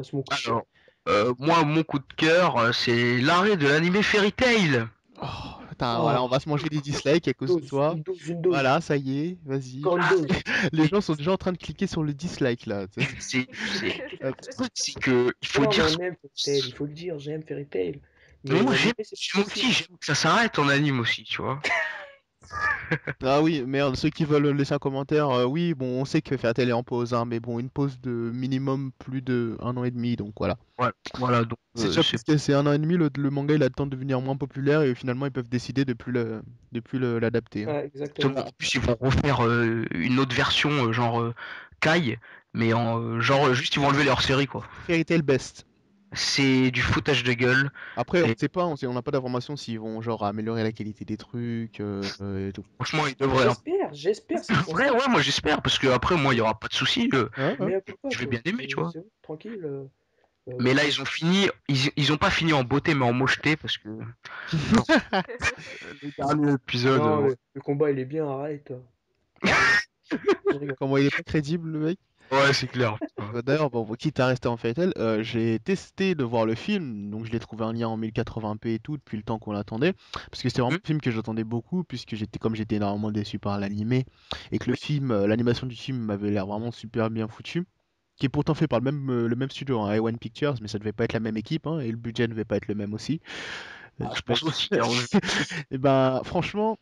c'est mon coup de cœur. Alors, moi mon coup de cœur, c'est l'arrêt de l'animé Fairy Tail. Oh, putain, Oh, voilà, on va se manger des dislikes à cause de toi. une dose, Voilà, ça y est, vas-y. encore une dose. Les gens sont déjà en train de cliquer sur le dislike, là. Tu sais. Le truc, c'est que il faut Non, dire. mais on aime Fairy Tail, il faut le dire, j'aime Fairy Tail. Mais moi l'anime, j'aime c'est moi pas aussi, j'aime que ça s'arrête en anime aussi, tu vois. Ah oui, merde, ceux qui veulent laisser un commentaire, oui, bon, on sait que Fairy Tail est en pause, hein, mais bon, une pause de minimum plus de 1 an et demi, donc voilà. Ouais, voilà, donc C'est sûr c'est parce que c'est 1 an et demi, le manga il a le temps de devenir moins populaire et finalement ils peuvent décider l'adapter, hein. Ouais, exactement. exactement. En plus, ils vont refaire une autre version, Kai, mais genre juste ils vont enlever leur série quoi. Fairy Tail Best. C'est du foutage de gueule. Après, on Et sait pas, on n'a pas d'informations s'ils vont genre améliorer la qualité des trucs et tout. franchement, ils devraient. Hein. J'espère, c'est pour Ouais, ça. ouais, moi j'espère, parce que après, moi, il y aura pas de souci. Ouais, ouais. Mais pourquoi, Je vais quoi, bien aimer, tu vois. c'est bon, tranquille. Mais là, ils ont fini, ils ont pas fini en beauté, mais en mocheté, parce que le dernier épisode. Non, le combat il est bien, arrête. Je rigole. Comment il est pas crédible le mec. Ouais, c'est clair. D'ailleurs, bon, quitte à rester en Fairy Tail, j'ai testé de voir le film, donc je l'ai trouvé en lien en 1080p et tout depuis le temps qu'on l'attendait, parce que c'était vraiment un film que j'attendais beaucoup, puisque j'étais énormément déçu par l'animé, et que le film, l'animation du film m'avait l'air vraiment super bien foutu, qui est pourtant fait par le même studio, hein, A1 Pictures, mais ça devait pas être la même équipe, hein, et le budget ne devait pas être le même aussi. Je pense aussi. Hein. Et ben, franchement,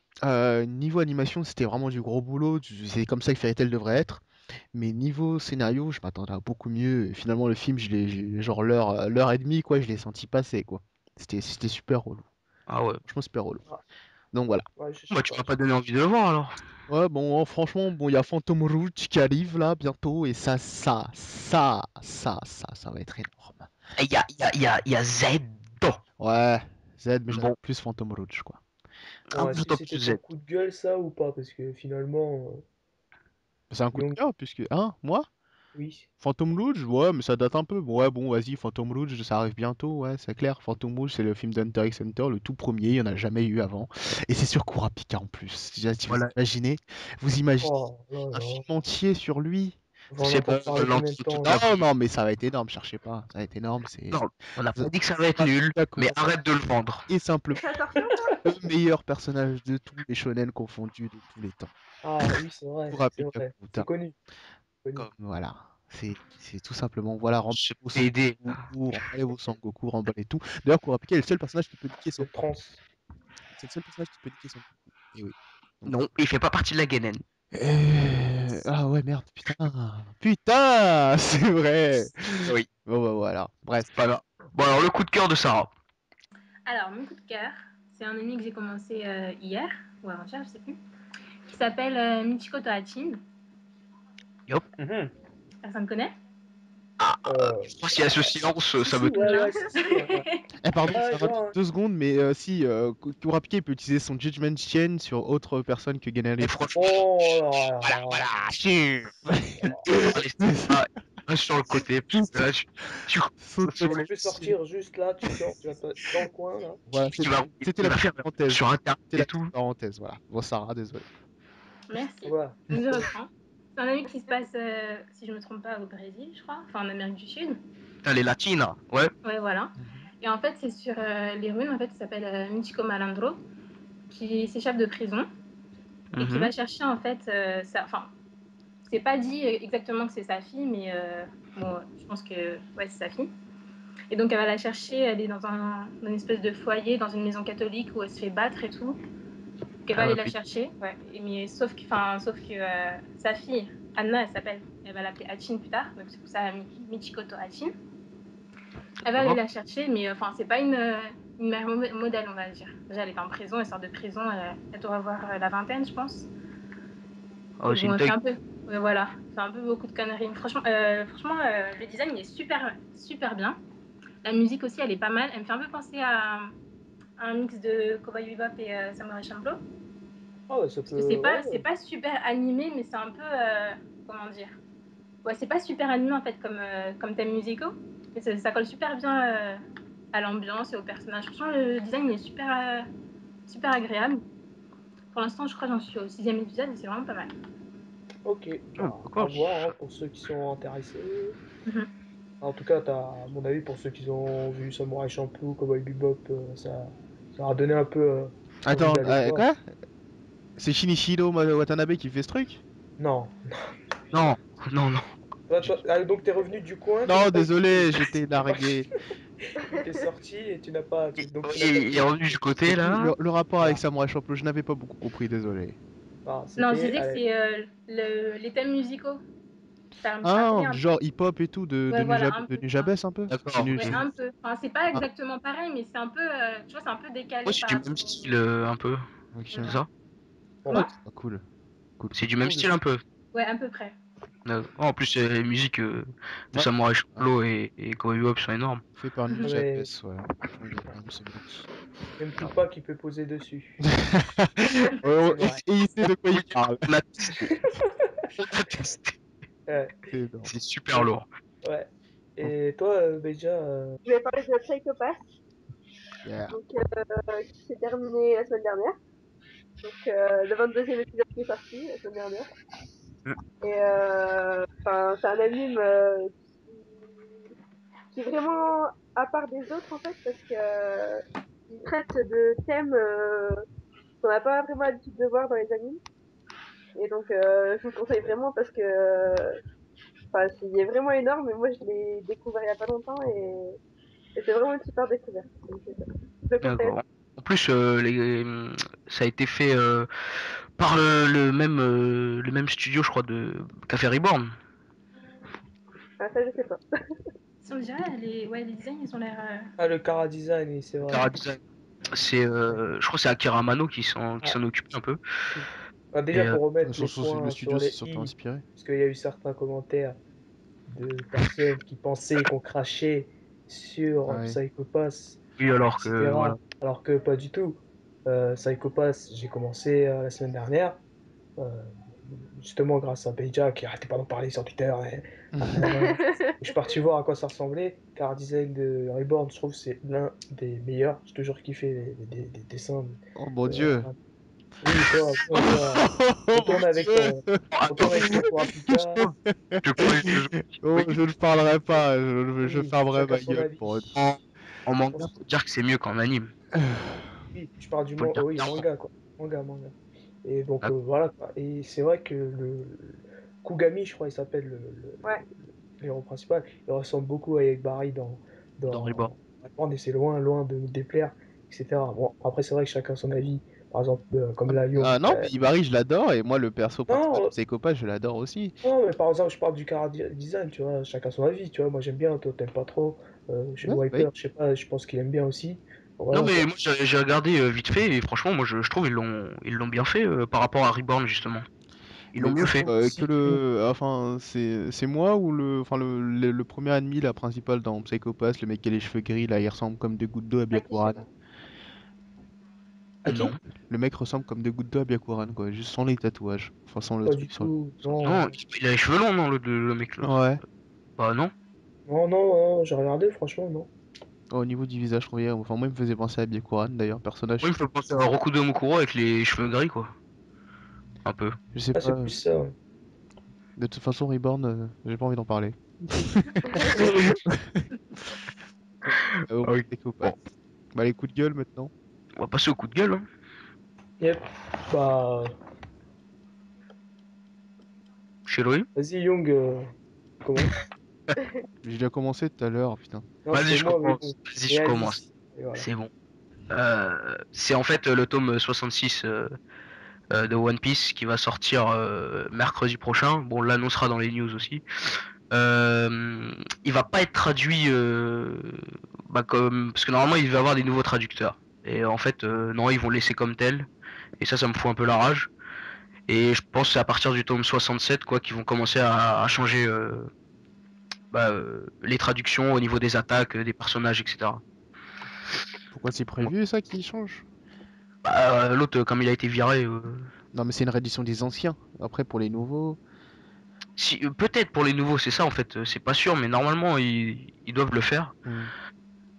niveau animation, c'était vraiment du gros boulot. C'est comme ça que Fairy Tail devrait être. Mais niveau scénario, je m'attendais à beaucoup mieux. Et finalement, le film, genre l'heure et demie, quoi, je l'ai senti passer, quoi. C'était super relou. Ah ouais. Franchement, super relou. Ah. Donc voilà. Ouais, je sais Bah, tu pas. m'as pas donné envie de le voir alors. Ouais, bon, franchement, bon, il y a Phantom Rouge qui arrive là bientôt. Et ça va être énorme. Et il y a Z. Ouais, Z, mais j'attends Bon, plus Phantom Rouge, quoi. un Bon, est-ce que peu c'était plus ton Z. coup de gueule, ça, ou pas? Parce que finalement, C'est un coup de Young, cœur, puisque. Hein, moi? oui. Phantom Rouge, ouais, mais ça date un peu. Ouais, bon, vas-y, Phantom Rouge, ça arrive bientôt, ouais, c'est clair. Phantom Rouge, c'est le film d'Hunter x Hunter, le tout premier, il n'y en a jamais eu avant. Et c'est sur Kurapika en plus. Déjà, si Voilà. vous imaginez Oh là un film là. entier sur lui. On va en C'est entendre bon, parler combien de temps, là? Non, non, mais ça va être énorme, cherchez pas. Ça va être énorme, c'est. non, on n'a Vous pas dit que ça va être êtes nul, mais d'accord. arrête de le vendre. Et simplement, Ça sort quand, ça? le meilleur personnage de tous les shonen confondus de tous les temps. Ah oui, c'est vrai, c'est Kurapika vrai. C'est Kurita. connu, connu. Comme, voilà. C'est tout simplement, voilà, remballez Je vos peux t'aider. Sangoku, remballez vos Sangoku, remballez tout. D'ailleurs, Kurapika est le seul personnage qui peut niquer Le Sangoku. trans. C'est le seul personnage qui peut niquer Sangoku. Et oui. Donc, Non, il fait pas partie de la Genen. Ah ouais, merde, putain. Putain, c'est vrai. Oui, Bon, bah voilà. Bref. c'est pas grave. Bon, alors le coup de cœur de Sarah. Alors, mon coup de cœur, c'est un anime que j'ai commencé hier, ou avant-hier, je sais plus, qui s'appelle Michiko to Hatchin. Mhm. Personne connaît? Euh, Je pense qu'il y a ce silence, Si, ça si, veut tout ouais, dire. ouais, si, si, ouais. Eh, pardon, Ouais, ça je rate vois, hein. 2 secondes, mais si, Kurapika il peut utiliser son Judgment Chain sur autre personne que Et Genari. franchement, Oh là voilà, là. voilà, sûr. Allez, ah, reste sur le côté. Là, tu Saute sous Est-ce que tu les- peux sortir juste là? Tu sors, tu vas dans le coin, là. Voilà, tu vas, c'était il la va petite faire parenthèse. sur Internet C'était et la tout. petite parenthèse, voilà. Bon, Sarah, désolé. Merci. Voilà. Donc, je reprends. C'est un anime qui se passe, si je me trompe pas, au Brésil, je crois, enfin en Amérique du Sud. Putain, les latines, ouais. Ouais, voilà. Et en fait, c'est sur les runes, en fait, qui s'appelle Michiko Malandro, qui s'échappe de prison et qui va Mhm. chercher, en fait, enfin, c'est pas dit exactement que c'est sa fille, mais bon, je pense que ouais, c'est sa fille. Et donc, elle va la chercher, elle est dans une espèce de foyer, dans une maison catholique où elle se fait battre et tout. Donc, elle va Ah aller ouais, la puis- chercher, ouais. Mais sauf que sa fille, Anna, elle s'appelle, elle va l'appeler Hachin plus tard, donc c'est pour ça Michikoto Hachin. Elle va aller D'accord. la chercher, mais enfin, c'est pas une mère modèle, on va dire. Déjà, elle est en prison, elle sort de prison, elle doit avoir la vingtaine, je pense. Ah Et ouais, c'est bon, une elle fait taille. un peu, ouais, voilà, fait un peu beaucoup de conneries. Franchement, le design il est super, super bien. La musique aussi, elle est pas mal. Elle me fait un peu penser à un mix de Cowboy Bebop et Samurai Champloo. Ah ouais, ça Parce que peut. Ouais, c'est ouais. pas super animé, mais c'est un peu, comment dire, ouais, c'est pas super animé en fait comme thème musicaux. Mais ça colle super bien à l'ambiance et au personnage. Franchement, le design il est super, super agréable. Pour l'instant, je crois que j'en suis au 6e épisode et c'est vraiment pas mal. Ok, Oh, bah, à d'accord. voir hein, pour ceux qui sont intéressés. Mhm. En tout cas, à mon avis, pour ceux qui ont vu Samurai Champloo, Cowboy Bebop, ça a donné un peu envie Attends, d'aller le voir. quoi? C'est Shinichiro Watanabe qui fait ce truc? Non. Non, non, non. Donc t'es revenu du coin, tu n'as Non, pas désolé, écouté. j'étais T'es parti, largué. t'es sorti et tu n'as pas, Il, donc tu n'as pas il est tout revenu du écouté. côté Donc oui, là. le rapport avec Voilà. Samurai Champloo, je n'avais pas beaucoup compris, désolé. Ah, Non, je c'était, disais que allez, c'est les thèmes musicaux. Ça me Ah, rappelait un du peu. genre hip-hop et tout, Ouais, voilà, un De peu. Enfin, Nujabes un peu? D'accord, ouais, ok. un peu. Enfin, c'est pas Ah, exactement pareil, mais c'est un peu, tu vois, c'est un peu Ouais, décalé c'est par du même rapport style au... un peu. ok. C'est Mhm. ça? bon, Ok, Comment? ah, cool. Cool, C'est cool. du même cool. style un peu. Ouais, à peu près. En plus, les musiques de Ouais, Samurai ouais. Champloo et Cowboy Bebop sont énormes. Fait par Mhm. Nujabes, Mais ouais. Franchement, il est énorme ce mec. même Tupac qui peut poser dessus. Ouais, C'est vrai. et il sait de quoi Oui, il parle. on a testé. On a testé. Ouais. C'est énorme. C'est super Donc, lourd. ouais. Et toi, Beja, Je vais parler de Psycho Pass, Yeah. donc, qui s'est terminé la semaine dernière. Donc, le 22e épisode qui est sorti la semaine dernière. Et enfin, c'est un anime qui est vraiment à part des autres en fait, parce que il traite de thèmes qu'on n'a pas vraiment l'habitude de voir dans les animes. Et donc, je vous le conseille vraiment parce que enfin, il est vraiment énorme. Et moi, je l'ai découvert il y a pas longtemps et c'est vraiment une super découverte. Donc, c'est ça. De conseils. D'accord. En plus, ça a été fait par le même studio, je crois, de Café Reborn. Ah, ça, je sais pas. Si on dirait, les designs, ils ont l'air. Ah, le Cara Design, oui, c'est vrai. Cara Design. Je crois que c'est Akira Amano qui s'en occupe un peu. Ah, déjà, Et pour remettre les Le points sur studio s'est les surtout i, inspiré. parce qu'il y a eu certains commentaires de personnes qui pensaient qu'on crachait Ah sur oui. Psycho Pass, oui, alors que etc. voilà. Alors que pas du tout. Psycho Pass, j'ai commencé la semaine dernière, euh, justement grâce à Beja qui arrêtait pas d'en parler sur Twitter. Je suis parti voir à quoi ça ressemblait. Car Design de Reborn, je trouve que c'est l'un des meilleurs. J'ai toujours kiffé des dessins. Oh mon Euh, dieu. oui, toi, Oh mon retourne avec dieu. ton, Attends, retourne avec ton Kurapika. je crois que Oh, je ne parlerai pas, je Oui, fermerai chacun ma son gueule avis. pour en Je manga, pense faut dire que c'est mieux qu'en anime. oui, je parle du Faut le dire oui, clairement. manga, quoi. Manga. Et donc, Ah, voilà, quoi. Et c'est vrai que Kugami, je crois, il s'appelle Ouais. l'héros principal, il ressemble beaucoup à Eric Barry dans Reborn. dans Reborn, et c'est loin de nous déplaire, etc. Bon, après, c'est vrai que chacun son avis. Par exemple, comme la Young. Ah non, mais Ibari, je l'adore, et moi, le perso principal Non, de Psycho Pass, je l'adore aussi. non, mais par exemple, je parle du design, tu vois, chacun son avis, tu vois. Moi, j'aime bien, toi, t'aimes pas trop. Ouais, Wiper, oui. je sais pas, je pense qu'il aime bien aussi. Non Voilà, mais quoi. moi j'ai regardé vite fait et franchement moi je trouve ils l'ont bien fait par rapport à Reborn justement. Ils l'ont Mais mieux Je fait. trouve aussi que enfin, c'est moi ou le premier ennemi, la principale dans Psycho Pass, le mec qui a les cheveux gris, là, il ressemble comme des gouttes d'eau à À qui, je sais Byakuran. pas. à Non. qui? Le mec ressemble comme des gouttes d'eau à Byakuran, quoi, juste sans les tatouages. Enfin, sans le Pas du truc sur le... tout. sur Non, Non, il a les cheveux longs non le mec là. Ouais. Bah non. non, j'ai regardé, franchement, non. Au niveau du visage, je trouvais... Enfin, moi, il me faisait penser à Byakuran, d'ailleurs, Moi il personnage. me fait penser à Rokudo Mukuro avec les cheveux gris quoi. Un peu. Je sais Ah, pas. c'est plus ça, ouais. De toute façon, Reborn, j'ai pas envie d'en parler. Oui. Psycho Pass. Bon, Bah, les coups de gueule, maintenant. on va passer au coup de gueule hein. Yep. Bah, Chez Louis. vas-y, Young, commence. J'ai déjà commencé tout à l'heure, putain. Non, Vas-y c'était je moi, mais commence. bon. Vas-y je commence. Réaliste. Et voilà. C'est bon. C'est en fait le tome 66 de One Piece qui va sortir mercredi prochain. Bon, on l'annoncera dans les news aussi. Il va pas être traduit parce que normalement il va y avoir des nouveaux traducteurs. Et en fait, non, ils vont le laisser comme tel. Et ça me fout un peu la rage. Et je pense que c'est à partir du tome 67 quoi qu'ils vont commencer à changer les traductions au niveau des attaques, des personnages, etc. Pourquoi c'est Donc, prévu, ça, qui change? l'autre, comme il a été viré, Non, mais c'est une réédition des anciens. Après, pour les nouveaux... si, peut-être pour les nouveaux, c'est ça en fait, c'est pas sûr, mais normalement ils doivent le faire. Hmm.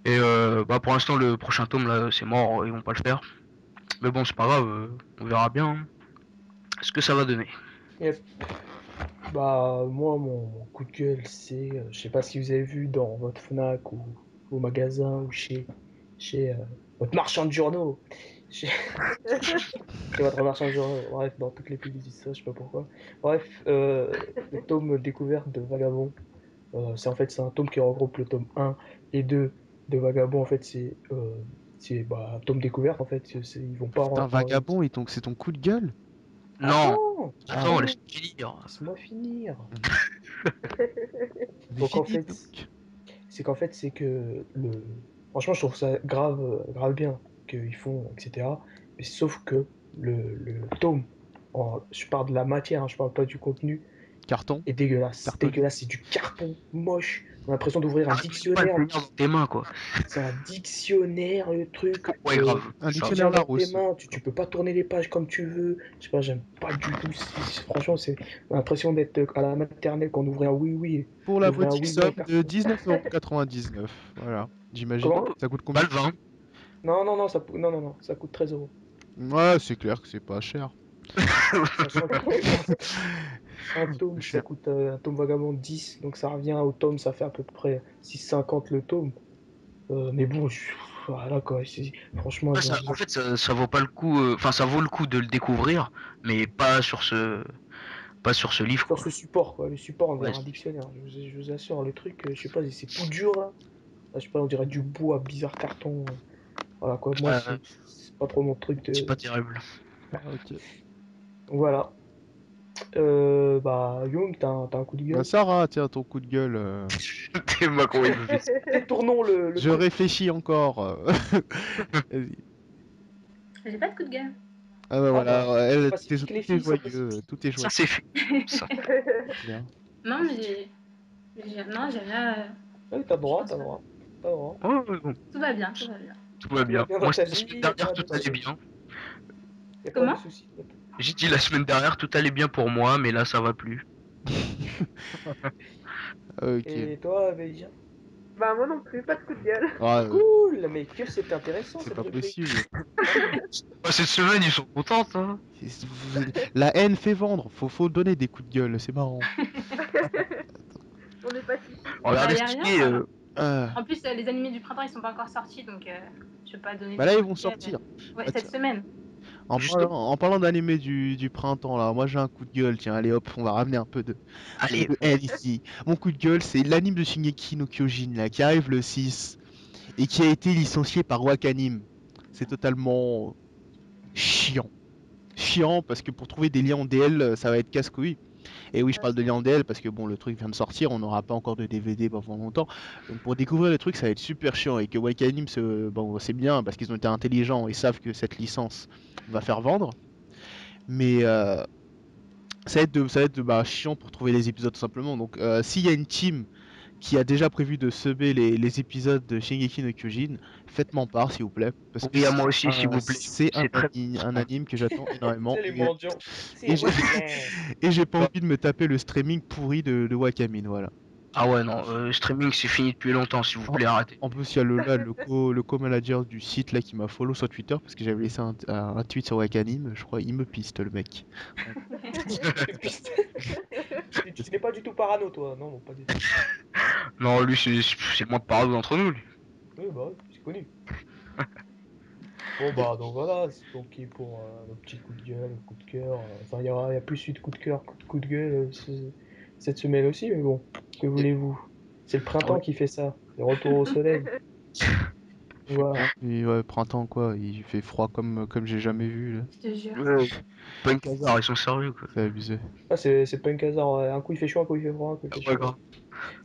Et pour l'instant, le prochain tome là, c'est mort, ils vont pas le faire. Mais bon, c'est pas grave, on verra bien hein, ce que ça va donner. Yep. Bah, moi, mon coup de gueule, c'est, je sais pas si vous avez vu dans votre Fnac ou au magasin ou chez votre marchand de journaux. Chez, chez votre marchand de journaux. Bref, dans toutes les pubs, ils disent ça, je sais pas pourquoi. Bref, le tome découverte de Vagabond. C'est un tome qui regroupe le tome 1 et 2 de Vagabond. En fait, c'est bah, un tome découverte. En fait, ils vont pas Putain, Vagabond, c'est ton coup de gueule? Non, Attends, Ah, attends, laisse attends, finir. laisse-moi finir. mais Donc en finis fait, donc. c'est que franchement, je trouve ça grave bien qu'ils font, etc. Mais sauf que le tome, je parle de la matière, hein, je parle pas du contenu, Carton? est dégueulasse. Cartonné? Dégueulasse, c'est du carton moche. On a l'impression d'ouvrir un T'arrives même pas à le dictionnaire. tenir dans tes mains quoi. C'est un dictionnaire, le truc. Ouais, grave, Un Tu le grave. dictionnaire tiens dans tes Larousse. mains, tu peux pas tourner les pages comme tu veux. Je sais pas, j'aime pas du tout. Franchement, on a l'impression d'être à la maternelle quand on ouvrait un oui-oui. Pour On la ouvrait un modique oui-oui en somme de carton. 19,99 €. Voilà, j'imagine. Comment? Ça coûte combien? Pas le vin. Non, non, ça coûte 13 euros. Ouais, c'est clair que c'est pas cher. Sachant que un C'est pas tome, ça cher. coûte un tome vagabond 10, donc ça revient au tome, ça fait à peu près 6,50 le tome. Mais bon, voilà quoi. Franchement, Ouais, en fait, ça vaut pas le coup. Enfin, ça vaut le coup de le découvrir, mais pas sur ce livre sur quoi. ce support, quoi. Le support, on Ouais. dirait un dictionnaire. Je vous assure, le truc, je sais pas, c'est tout dur là. Je sais pas, on dirait du bois bizarre carton. Voilà quoi, moi Euh, c'est pas trop mon truc C'est de. pas terrible. Ah, ok. Voilà. Bah, Young, t'as un coup de Bah, gueule? Sarah, tiens, ton coup de gueule. T'es Macron, il veut faire ça. Détournons le Je truc. réfléchis encore. Vas-y. J'ai pas de coup de gueule. Ah bah Ah voilà, bah, elle, pacifique les tout est filles, ça joyeux, tout est Ça, joyeux. c'est fait. Ça. Bien. Non, mais non, j'ai rien. Oui, t'as le Je droit, pense t'as le pas. droit. T'as le droit. Oh, ouais, bon, Tout va bien, tout va bien. tout va Tout va bien. bien dans Moi, ta la vie, semaine y a dernière, pas tout de, allait bien. y a pas de Comment? soucis. J'ai dit la semaine dernière, tout allait bien pour moi, mais là, ça va plus. Ok. Et toi, Bélia? Bah, moi non plus, pas de coup de gueule. Ah, Cool, mais que c'est intéressant c'est cette pas rubrique. possible. Bah, cette semaine, ils sont contents, hein. La haine fait vendre, faut donner des coups de gueule, c'est marrant. On est pacifique. Regardez Bah, y ce a rien, qui est. ça. Ah. En plus, les animés du printemps, ils sont pas encore sortis, donc je vais pas donner Bah de là, ils coup vont de gueule. sortir. Ouais, Ah, cette tiens, semaine. Juste. en parlant d'animé du printemps, là, moi j'ai un coup de gueule, tiens, allez hop, on va ramener un peu Allez. de haine ici. Mon coup de gueule, c'est l'anime de Shingeki no Kyojin, là, qui arrive le 6, et qui a été licencié par Wakanim. C'est totalement chiant. Chiant, parce que pour trouver des liens en DL, ça va être casse-couille. Et oui, je parle de lien en DL parce que bon, le truc vient de sortir, on n'aura pas encore de DVD pendant longtemps. Donc pour découvrir le truc, ça va être super chiant. Et que Wakanim, bon, c'est bien parce qu'ils ont été intelligents et savent que cette licence va faire vendre. Mais ça va être bah, chiant pour trouver les épisodes tout simplement. Donc s'il y a une team qui a déjà prévu de subber les épisodes de Shingeki no Kyojin, faites-m'en part s'il vous plaît. Parce que Oui, à moi aussi, s'il vous plaît. c'est C'est très. un anime que j'attends énormément. C'est les mendiants. Et C'est j'ai Wakanim. et j'ai pas envie de me taper le streaming pourri de Wakamin, voilà. Ah ouais, non, streaming, c'est fini depuis longtemps, s'il vous En, plaît, arrêtez. en plus, il y a le co-manager du site là qui m'a follow sur Twitter parce que j'avais laissé un tweet sur Wakanim, je crois, il me piste le mec. Et puis, tu n'es pas du tout parano, toi. Non, pas du tout. Non, lui, c'est le moins parado d'entre nous, lui. Oui, bah, ouais, c'est connu. Bon, bah, donc voilà, c'est donc pour nos petits coups de gueule, coups de cœur. Enfin, y a plus eu de coups de cœur, coups de gueule cette semaine aussi, mais bon, que voulez-vous? C'est le Ah ouais. printemps qui fait ça, le retour au soleil. Il fait Voilà. quoi? Ouais, printemps quoi, il fait froid comme j'ai jamais vu là. Je te jure. Ouais. Pas une casar, ils sont sérieux, quoi. C'est abusé. Ah, c'est pas une hasard, ouais. Un coup il fait chaud, un coup il fait froid, un coup il fait Ouais, chaud. grave.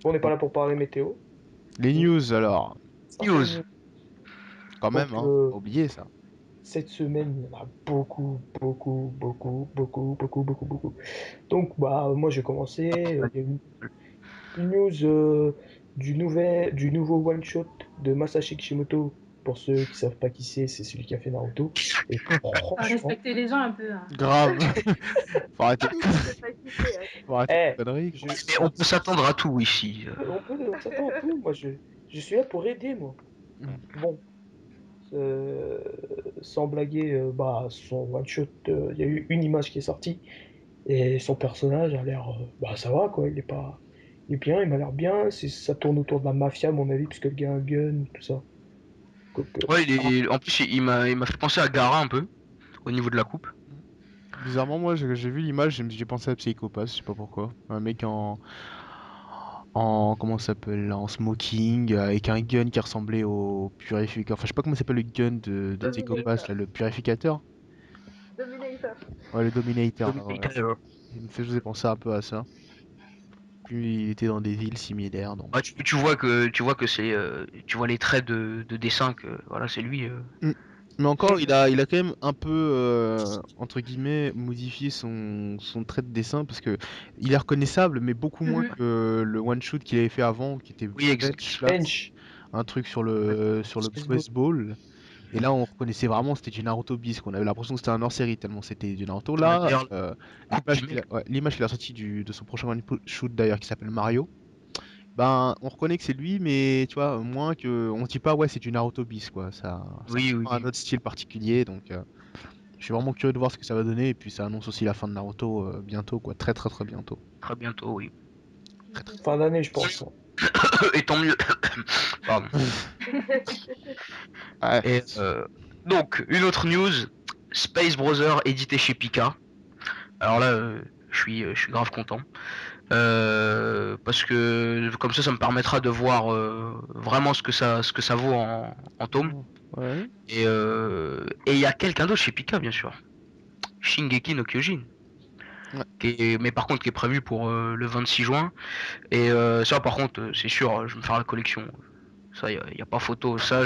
Bon, on n'est pas Bon, là pour parler météo. les news alors, Ah, c'est News. une- quand même, Donc, hein, pas oublier ça. cette semaine, il y en a beaucoup, beaucoup, beaucoup, beaucoup, beaucoup, beaucoup, beaucoup. Donc, bah, moi, j'ai commencé. Il y a une news du nouveau one-shot de Masashi Kishimoto. Pour ceux qui savent pas qui c'est celui qui a fait Naruto. Et Faut franchement, respecter les gens un peu. Hein. Grave. Faut arrêter, Qui ne sait pas qui c'est, hein. faut arrêter eh, les conneries, je, quoi. Mais on peut s'attendre à tout ici. on s'attend à tout. Moi, je suis là pour aider, moi. Bon, euh, sans blaguer, bah, son one-shot, il y a eu une image qui est sortie. Et son personnage a l'air, bah, ça va, quoi. Il est bien, il m'a l'air bien. Ça tourne autour de la mafia, à mon avis, puisque le gars a un gun, tout ça. Donc, Ouais, en plus, il m'a fait penser à Gara un peu, au niveau de la coupe. Bizarrement, moi, j'ai vu l'image, j'ai pensé à Psychopath, je sais pas pourquoi. Un mec comment ça s'appelle, là, en smoking, avec un gun qui ressemblait au purificateur. Enfin, je sais pas comment s'appelle le gun de Psychopath, Dominator. là, le purificateur. Dominator. Ouais, le Dominator, là, voilà. Dominator. Il me faisait penser un peu à ça. Puis il était dans des villes similaires, donc. Ouais, tu vois que tu vois les traits de dessin que voilà, c'est lui. Mm. Mais encore, il a quand même un peu, entre guillemets, modifié son trait de dessin parce que il est reconnaissable, mais beaucoup moins Mhm. que le one shot qu'il avait fait avant, qui était Oui, exact. Bench, là, Bench. un truc sur le baseball. Et là, on reconnaissait vraiment, c'était du Naruto bis, qu'on avait l'impression que c'était un hors-série tellement c'était du Naruto. Là, D'ailleurs, coupe l'image du mec. l'image qu'il a sortie de son prochain one shoot d'ailleurs, qui s'appelle Mario. Ben, on reconnaît que c'est lui, mais tu vois, moins que. On se dit pas, ouais, c'est du Naruto bis, quoi. Ça Oui, reprend un oui. autre style particulier, donc je suis vraiment curieux de voir ce que ça va donner. Et puis ça annonce aussi la fin de Naruto bientôt, quoi. Très, très, très bientôt. Très bientôt, oui. Fin d'année, je pense. Et tant mieux. Pardon. Ouais. Et donc, une autre news, Space Brother édité chez Pika. Alors là, je suis grave content. Parce que comme ça me permettra de voir vraiment ce que ça vaut en tome. Ouais. Et il y a quelqu'un d'autre chez Pika, bien sûr. Shingeki no Kyojin. Ouais. Mais par contre, qui est prévu pour le 26 juin. Et ça, par contre, c'est sûr, je vais me faire la collection. Ça, y a pas photo. Ça,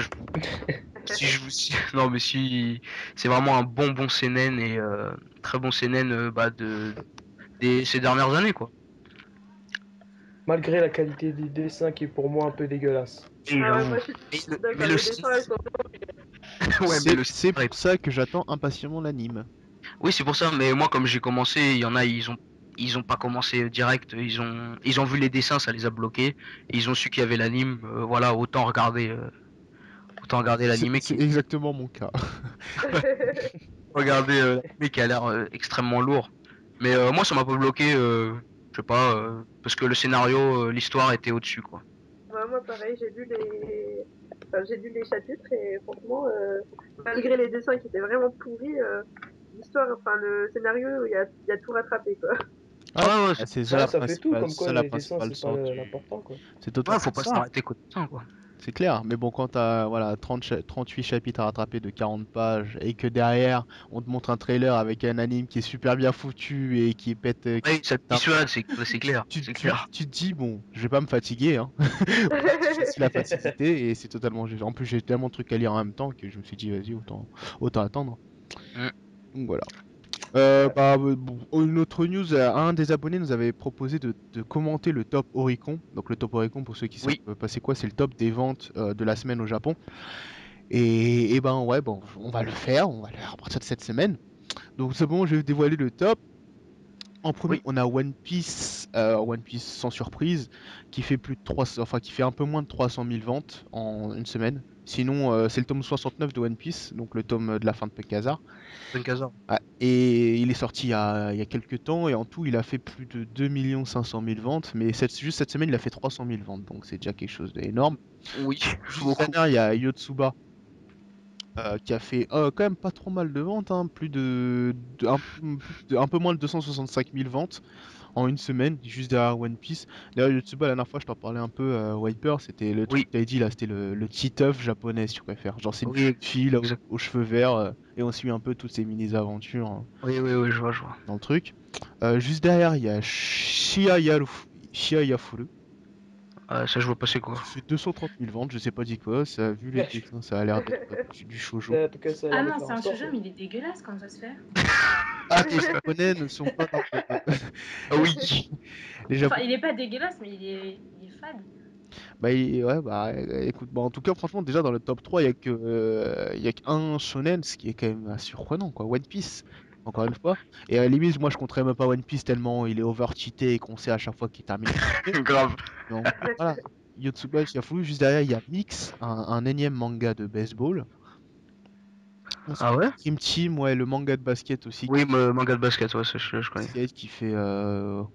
si je vous... non, mais si c'est vraiment un bon seinen et très bon seinen ces dernières années, quoi. Malgré la qualité des dessins qui est pour moi un peu dégueulasse. Et Ah ouais, non. moi je suis Mais d'accord, le les dessins ils sont ouais, mais le C'est scénario pour ça que j'attends impatiemment l'anime. Oui, c'est pour ça, mais moi, comme j'ai commencé, il y en a, ils ont pas commencé direct, ils ont vu les dessins, ça les a bloqués, et ils ont su qu'il y avait l'anime, voilà, autant regarder l'animé C'est qui, exactement mon cas. regarder l'animé qui a l'air extrêmement lourd. Mais moi, ça m'a pas bloqué, je sais pas, parce que le scénario, l'histoire était au-dessus, quoi. Ouais, moi pareil, j'ai lu les chapitres et franchement, malgré les dessins qui étaient vraiment pourris, l'histoire, enfin le scénario, il y a tout rattrapé quoi. Ouais, Ouais, ouais, bah, c'est ça Ouais, la ça fait tout, principale, comme c'est quoi ça la les dessins principale c'est pas sorte l'important quoi. C'est ouais, totalement faut pas ça. s'arrêter qu'au dessin, quoi. C'est clair, mais bon, quand t'as voilà, 38 chapitres à rattraper de 40 pages et que derrière on te montre un trailer avec un anime qui est super bien foutu et qui pète, Oui, ça te un- dissuade, c'est clair, tu, c'est tu, clair. tu te dis, bon, je vais pas me fatiguer, hein. Je suis la facilité et c'est totalement juste. En plus, j'ai tellement de trucs à lire en même temps que je me suis dit, vas-y, autant attendre. Mm. Donc voilà. Ouais. Bon, une autre news, un des abonnés nous avait proposé de commenter le top Oricon. Donc le top Oricon, pour ceux qui savent Oui, pas c'est quoi, c'est le top des ventes de la semaine au Japon. Et ben ouais, bon, on va le faire, on va le faire à partir de cette semaine. Donc c'est bon, je vais dévoiler le top. En premier, oui, on a One Piece sans surprise, qui fait plus de 300, enfin qui fait un peu moins de 300 000 ventes en une semaine. Sinon, c'est le tome 69 de One Piece, donc le tome de la fin de Pekazar. Benkazar. Ouais, et il est sorti il y a quelques temps, et en tout, il a fait plus de 2 500 000 ventes, mais juste cette semaine, il a fait 300 000 ventes, donc c'est déjà quelque chose d'énorme. Oui, Juste beaucoup. derrière, il y a Yotsuba, qui a fait quand même pas trop mal de ventes, hein, un peu moins de 265 000 ventes en une semaine, juste derrière One Piece. D'ailleurs, Yotsuba, la dernière fois, je t'en parlais un peu, Wiper, c'était le truc Oui, que t'avais dit là, c'était le Titeuf japonais, si tu préfères. Genre, c'est une oui, petite fille là, exact. aux cheveux verts, et on suit un peu toutes ses mini-aventures hein, Oui, oui, oui, je vois, je vois. dans le truc. Juste derrière, il y a Shia Yafuru, Ça, je vois pas c'est quoi. qui fait 230 000 ventes, je sais pas dit quoi, ça, vu les dessins, ça a l'air d'être du shoujo. En tout cas, ça a Ah l'air de non, faire c'est un un sort shoujo, quoi. mais il est dégueulasse, comment ça se fait? Ah, les japonais ne sont pas dans le... Ah oui. Les Enfin, japonais... il est pas dégueulasse, mais il est fade. Bah, ouais, bah, écoute, bah, en tout cas, franchement, déjà dans le top 3, il y a qu'un shonen, ce qui est quand même surprenant, quoi. One Piece, encore une fois. Et à la limite, moi, je compterais même pas One Piece tellement il est over-cheaté et qu'on sait à chaque fois qu'il termine. Grave. Donc, voilà. Yotsuba Chiafu, juste derrière, il y a Mix, un énième manga de baseball. Ah Ensuite, ouais? Dream Team, ouais, le manga de basket aussi, Oui, manga de basket, ouais, ça, je connais. basket qui fait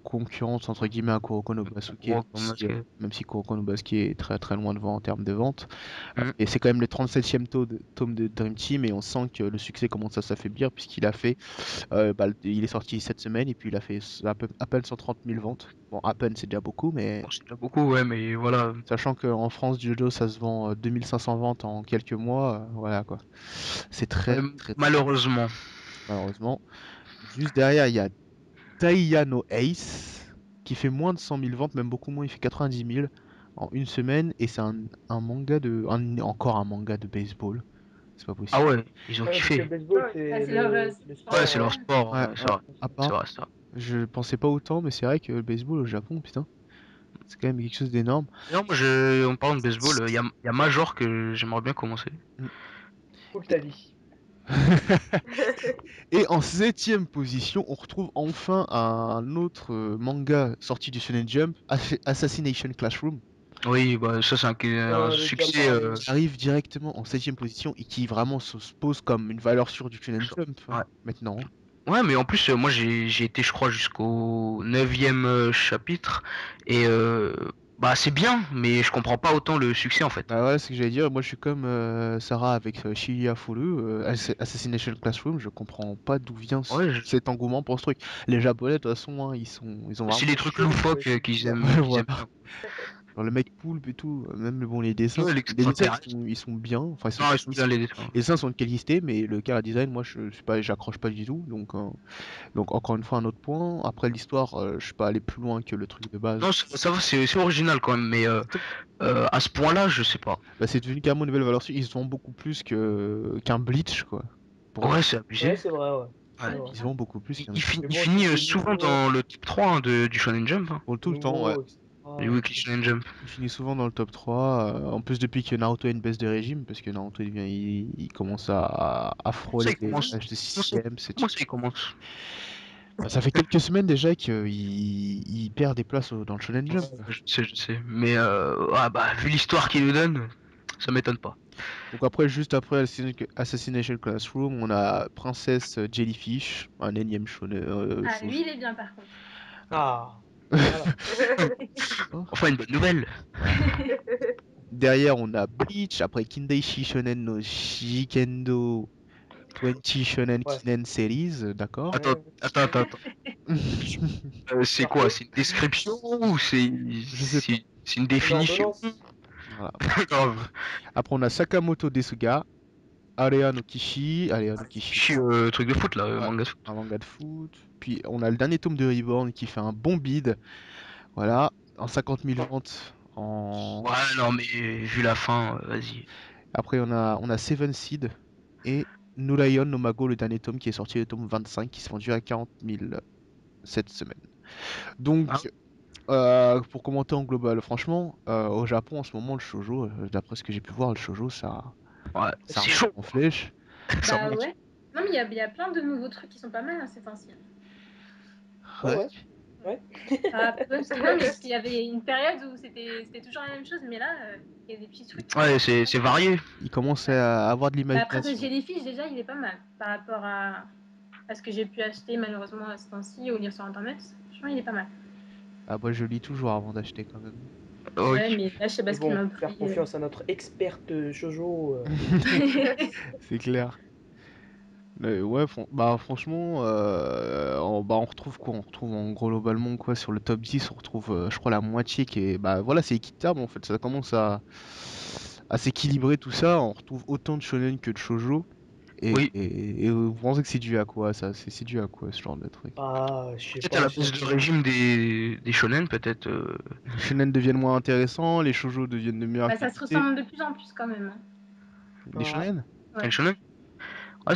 concurrence entre guillemets à Kuroko no Basuke, Gros comme basket. même si Kuroko no Basuke est très très loin devant en termes de vente. Hmm. Et c'est quand même le 37e tome de Dream Team et on sent que le succès commence à s'affaiblir puisqu'il a fait, il est sorti cette semaine et puis il a fait à peine 130 000 ventes. Bon, à peine c'est déjà beaucoup, mais Bon, c'est déjà beaucoup, ouais, mais voilà. sachant qu'en France, JoJo ça se vend 2500 ventes en quelques mois, voilà quoi. C'est très Ouais, très très malheureusement. malheureusement. Juste derrière, il y a Taiya no Ace, qui fait moins de 100 000 ventes, même beaucoup moins, il fait 90 000 en une semaine, et c'est un manga encore un manga de baseball. C'est pas Ah possible. ouais, ils ont Ouais, parce que kiffé. le baseball, Ah, c'est c'est leur le sport Ouais, c'est sport. leur national. sport, Ouais, c'est ouais. vrai. À C'est part, vrai, c'est vrai. je pensais pas autant, mais c'est vrai que le baseball au Japon, putain, c'est quand même quelque chose d'énorme. Non, moi, en parlant de baseball, il y a Major que j'aimerais bien commencer. Mm. Cool ta vie. Et en septième position, on retrouve enfin un autre manga sorti du Shonen Jump, Assassination Classroom, Oui, bah ça c'est On en un avait déjà succès. parlé. qui arrive directement en septième position et qui vraiment se pose comme une valeur sûre du Shonen Jump hein, Ouais. maintenant. Ouais, mais en plus, moi j'ai été, je crois, jusqu'au neuvième chapitre. Et bah c'est bien, mais je comprends pas autant le succès en fait. Bah ouais, c'est ce que j'allais dire. Moi, je suis comme Sarah avec Shinya Furu, Assassination Classroom. Je comprends pas d'où vient Ouais, cet engouement pour ce truc. Les Japonais, de toute façon, hein, ils ont c'est vraiment. les trucs C'est loufoques c'est qu'ils bizarre. aiment, qu'ils Voilà. aiment bien. Genre le mec poulpe et tout, même bon, les dessins, Ouais, les dessins l'extraterrestre. ils sont bien, enfin Non, ils sont bien les dessins. les dessins sont de qualité, mais le cara design, moi je suis pas, j'accroche pas du tout, donc encore une fois un autre point. Après l'histoire, je suis pas allé plus loin que le truc de base. Non, ça va, c'est original quand même, mais à ce point-là, je sais pas. Bah, c'est devenu carrément une nouvelle valeur sûre, ils se vendent beaucoup plus qu'un Bleach quoi. Pour Ouais, c'est Ouais, abusé. c'est vrai, ouais. Ouais. C'est vrai. ils se vendent beaucoup plus qu'un Mais Il bon, si finit c'est souvent nouveau, dans le top 3 hein, du Shonen Jump. Hein. pour tout le temps, ouais. nouveau, etc. Du Weekly Shonen Jump. Il finit souvent dans le top 3. En plus, depuis que Naruto a une baisse de régime, parce que Naruto il commence à Ça, frôler il les commence. âges de 6ème, Comment ça, il commence? Bah, ça fait quelques semaines déjà qu'il il perd des places dans le Shonen Jump. Je sais. Mais ah bah, vu l'histoire qu'il nous donne, ça m'étonne pas. Donc après, juste après Assassination Classroom, on a Princesse Jellyfish, un énième shonen. Ah, lui, il est bien par contre. Ah, voilà. Enfin, une bonne nouvelle. Derrière, on a Bleach, après Kindaichi Shonen no Shikendo 20 Shonen Ouais. Kinen Series, d'accord? Attends, attends. C'est quoi? C'est une description ou Je sais pas. c'est une Une définition? ordonnance. Voilà. Grave. Après, on a Sakamoto Desuga, Area no Kishi, Area no Kishi, Truc de foot là, ouais, manga de foot. un manga de foot. Puis on a le dernier tome de Reborn qui fait un bon bid, voilà, en 50 000 ventes. Ouais, non, mais vu la fin, vas-y. Après, on a Seven Seed et Nurayon no Mago, le dernier tome qui est sorti, le tome 25, qui s'est vendu à 40 000 cette semaine. Donc, Ah. pour commenter en global, franchement, au Japon en ce moment, le shoujo, d'après ce que j'ai pu voir, le shoujo, Ouais, ça c'est remonte chaud. en flèche. Ça Bah monte. ouais. Non, mais il y a plein de nouveaux trucs qui sont pas mal hein, ces temps-ci. Ouais, Ouais. ouais. Ouais. Ah, ouais, parce que, non, mais parce qu'il y avait une période où c'était toujours la même chose, mais là, il y a des petits trucs. Ouais, c'est varié. Il commence à avoir de Bah, après, ce l'imagination. Jellyfish, déjà, il est pas mal par rapport à ce que j'ai pu acheter malheureusement à ce temps-ci ou lire sur internet. Franchement, il est pas mal. Ah bah je lis toujours avant d'acheter quand même. Oui. Ouais, mais là, je sais pas Mais ce qui bon, m'a faire pris. confiance à notre experte shoujo. C'est clair. Mais ouais, bah franchement, on retrouve quoi? On retrouve en gros globalement quoi sur le top 10, on retrouve je crois la moitié qui est bah voilà, c'est équitable en fait, ça commence à s'équilibrer tout ça, on retrouve autant de shonen que de shoujo Oui. et vous pensez que c'est dû à quoi ça? C'est dû à quoi ce genre de truc? Ah, je sais Peut-être à pas, la j'ai baisse de l'impression. régime des shonen, peut-être. Les shonen deviennent moins intéressants, les shoujo deviennent de meilleure Bah, ça se qualité. ressemble de plus en plus quand même. Hein. Les Ouais. shonen? Les Ouais. shonen. Ouais,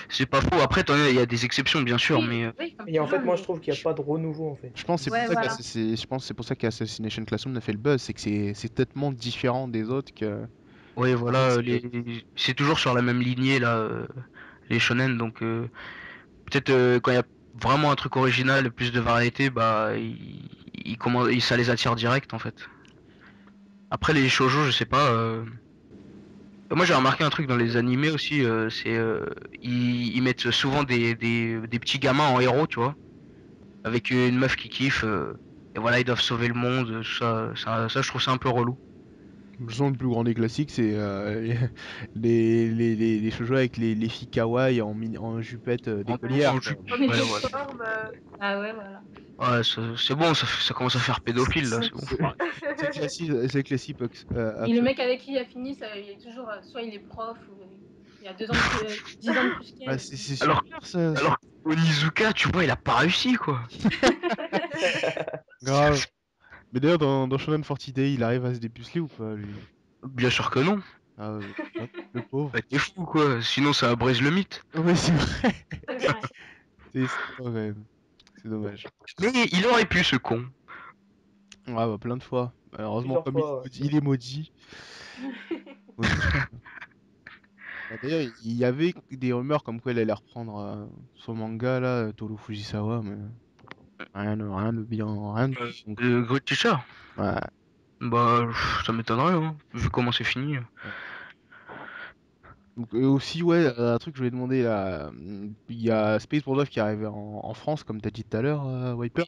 c'est pas faux. Après, il y a des exceptions, bien sûr, Oui, mais oui, comme Et en fait, toujours, moi, je mais. trouve qu'il n'y a pas de renouveau, en fait. Je pense que c'est pour Ouais, ça voilà. je pense que c'est pour ça qu'Assassination Classroom a fait le buzz, c'est que c'est tellement différent des autres que ouais, que voilà, c'est toujours sur la même lignée là, les shonen. Donc peut-être quand il y a vraiment un truc original, plus de variété, bah ça les attire direct en fait. Après les shoujo, je sais pas. Moi j'ai remarqué un truc dans les animés aussi, c'est ils mettent souvent des petits gamins en héros, tu vois, avec une meuf qui kiffe. Et voilà, ils doivent sauver le monde. Ça, je trouve ça un peu relou. je sens le plus grand des classiques, c'est les shoujo avec les filles kawaii en jupette d'écolière, En quoi. jupe. En Ouais, voilà. uniforme. Ah ouais, voilà. Ouais, c'est bon, ça commence à faire pédophile là, c'est bon. C'est classique. Et le mec avec qui il a fini, ça, il est toujours, soit il est prof, ou il a 2 ans de plus, 10 ans de plus Bah, qu'elle. c'est Alors, super ça. alors Onizuka, tu vois, il a pas réussi quoi. Grave. Mais d'ailleurs, dans Shonen 40 Day, il arrive à se dépuceler ou pas, lui? Bien sûr que non. Ah, le pauvre. Bah, t'es fou quoi. Sinon, ça abrège le mythe. Oui, c'est vrai. C'est vrai. C'est vrai, quand même. C'est dommage. Mais il aurait pu ce con. Ah bah plein de fois. Malheureusement, Plusieurs comme fois. il est maudit. Maudit. Bah, d'ailleurs, il y avait des rumeurs comme quoi il allait reprendre son manga là, Toru Fujisawa, mais rien de bien, rien de tout. Donc, Great Teacher. ouais, Bah, ça m'étonnerait, hein, vu comment c'est fini. ouais. Donc, aussi, ouais, un truc que je voulais demander là, il y a Space Bulldog qui est arrivé en France, comme tu as dit tout à l'heure, Wiper.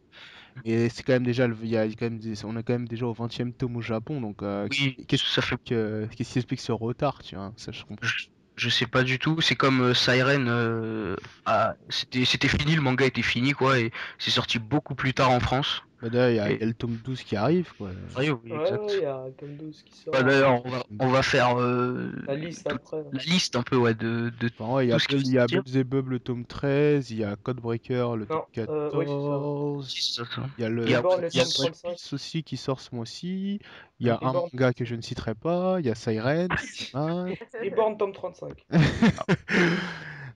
Et c'est quand même déjà, il y a quand même on est quand même déjà au 20e tome au Japon, donc Oui, ça fait. qu'est-ce qui explique ce retard, tu vois, ça je comprends. Je sais pas du tout. C'est comme Siren. C'était fini, le manga était fini quoi, et c'est sorti beaucoup plus tard en France. Bah, d'ailleurs, il y Et a le tome 12 qui arrive, quoi. oui, oui, Ouais, exact. ouais, il y a Tom 12 qui Bah, sort. d'ailleurs, on va faire La liste toute après. la liste un peu ouais, de Enfin, ouais, tout ce qui va Il y a sortir. Beelzebub le tome 13, il y a Codebreaker le tome Non, oui, c'est ça. 14, Si, c'est ça. il y a Il y a, Reborn, le Il y a tome aussi- One 35. Piece aussi qui sort ce mois-ci, il y a un Reborn, manga que je ne citerai pas, il y a Siren, Matt. Reborn, tome 35.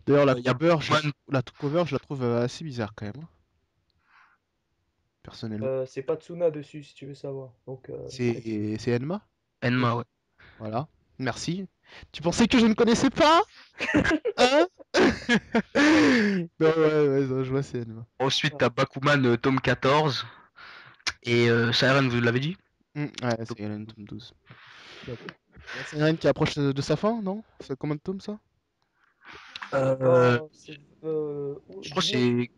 D'ailleurs, il y a Batman. la cover, je la trouve assez bizarre quand même, hein, personnellement. C'est pas Tsuna dessus, si tu veux savoir. Donc, C'est Enma? oui. Enma, ouais. Voilà, merci. Tu pensais que je ne connaissais pas? Hein? Non, ouais, non, je vois, c'est Enma. Ensuite, t'as Bakuman tome 14 et Siren, vous l'avez dit? Ouais, c'est Siren, tome 12. Il y a Siren qui approche de sa fin, non? C'est combien de tomes ça? Euh, C'est je crois que 19. c'est.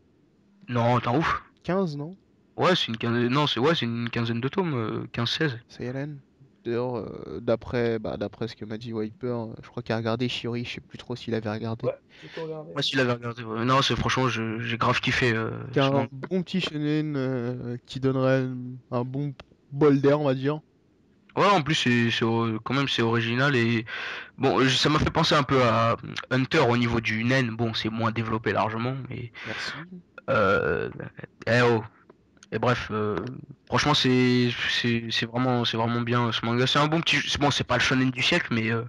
Non, t'es un ouf. 15, non? Ouais, c'est une quinzaine. Non, c'est une quinzaine de tomes, 15-16. Siren. D'ailleurs, d'après ce que m'a dit Wiper, je crois qu'il a regardé Shiori, je sais plus trop s'il avait regardé. Ouais, j'ai tout regardé. Ouais, si tu l'avais regardé. Ouais. Non, c'est franchement, j'ai grave kiffé Qui a ce un manga. bon petit shonen qui donnerait un bon bol d'air, on va dire. Ouais, en plus, quand même, c'est original et bon, ça m'a fait penser un peu à Hunter au niveau du nen. Bon, c'est moins développé largement, mais Merci. euh, eh oh. Et bref, franchement, c'est vraiment bien ce manga. C'est un bon petit, bon, c'est pas le shonen du siècle, mais C'est un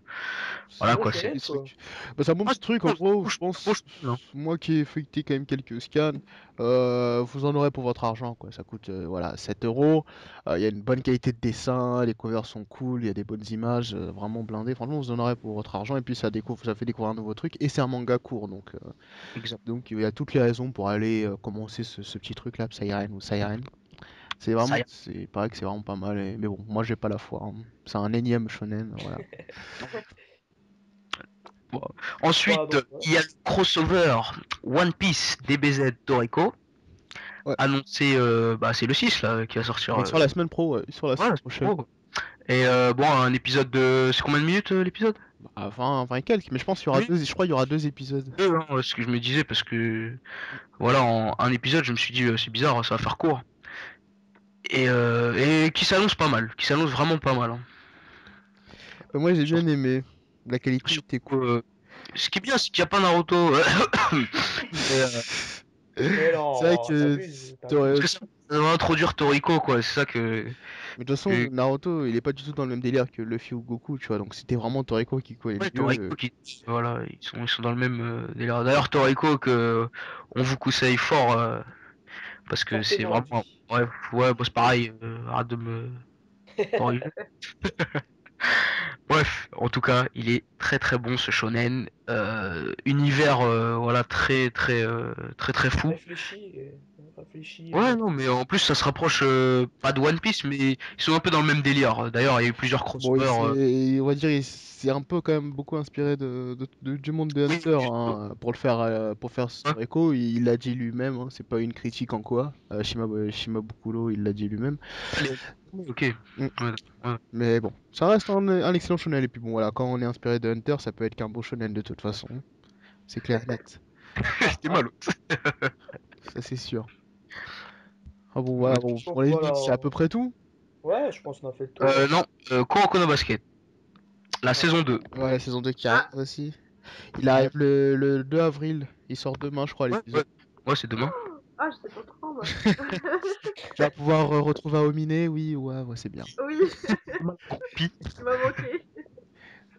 voilà bon quoi, Un c'est. shonen, petit quoi. truc. Bah, c'est un bon Ah, petit truc, en gros, je un beau pense, shonen, hein. moi qui ai effectué quand même quelques scans, vous en aurez pour votre argent, quoi. Ça coûte voilà, 7 euros. Il y a une bonne qualité de dessin, les covers sont cool, il y a des bonnes images, vraiment blindées. Franchement, vous en aurez pour votre argent, et puis ça fait découvrir un nouveau truc, et c'est un manga court, Exact. donc il y a toutes les raisons pour aller commencer ce petit truc-là, Psyren ou Siren. Ça y est. C'est pareil que c'est vraiment pas mal, mais bon, moi j'ai pas la foi, hein. C'est un énième shonen, voilà. Bon. Bah, Ensuite, donc, ouais. il y a le crossover One Piece DBZ Toriko, Ouais. annoncé, bah, c'est le 6 là qui va sortir. Il sort la semaine pro, ouais. Il sort la Ouais, semaine c'est prochaine. trop. Et bon, un épisode de. C'est combien de minutes l'épisode? Bah, 20 et quelques, mais je pense qu'il y aura Oui. deux, je crois qu'il y aura 2 épisodes. Deux, hein, ouais, ce que je me disais parce que voilà, en un épisode, je me suis dit c'est bizarre, ça va faire court. Et qui s'annonce pas mal, qui s'annonce vraiment pas mal, hein. Moi j'ai bien Surtout, aimé. La qualité était surtout, cool. ce qui est bien, c'est qu'il n'y a pas Naruto. Et, Mais C'est vrai non, que t'abuses, parce t'abuses. que ça va introduire Toriko, quoi. C'est ça que. mais de toute façon, que- Naruto, il est pas du tout dans le même délire que Luffy ou Goku, tu vois. Donc c'était vraiment Toriko qui collait le Ouais, mieux. Toriko qui. Voilà, ils sont dans le même délire. D'ailleurs, Toriko, que on vous conseille fort, parce que c'est Fortement, il vraiment. dit. Ouais, ouais, bah, c'est pareil, arrête de me corriger. Bref, en tout cas, il est très très bon ce shonen. Univers voilà très fou. Réfléchi. Ouais non mais en plus ça se rapproche pas de One Piece mais ils sont un peu dans le même délire. D'ailleurs il y a eu plusieurs Bon, crossovers. on va dire, il s'est un peu quand même beaucoup inspiré du monde de Oui, Hunter, hein, pour faire hein, Toriko. Il l'a dit lui-même, hein, c'est pas une critique en quoi. Shimabukuro, il l'a dit lui-même. allez, ok. Mm. Ouais, ouais. Mais bon, ça reste un excellent shonen. Et puis bon, voilà, quand on est inspiré de Hunter, ça peut être qu'un beau shonen de toute façon. C'est clair et net. Ah, C'était ah. mal. Ça, c'est sûr. Ah bon, voilà, bon, pour Donc les voilà. news, c'est à peu près tout. Ouais, je pense qu'on a fait le tour. Non, Kuroko no Basket, la Ouais. saison 2. Ouais, la saison 2 qui arrive Ah, aussi. Il arrive le 2 avril. Il sort demain, je crois, Ouais, l'épisode. ouais. Ouais, c'est demain. ah, j'étais pas trop, moi. Tu vas pouvoir retrouver Aomine, oui, ouais, c'est bien. Oui, Groupie. il m'a manqué.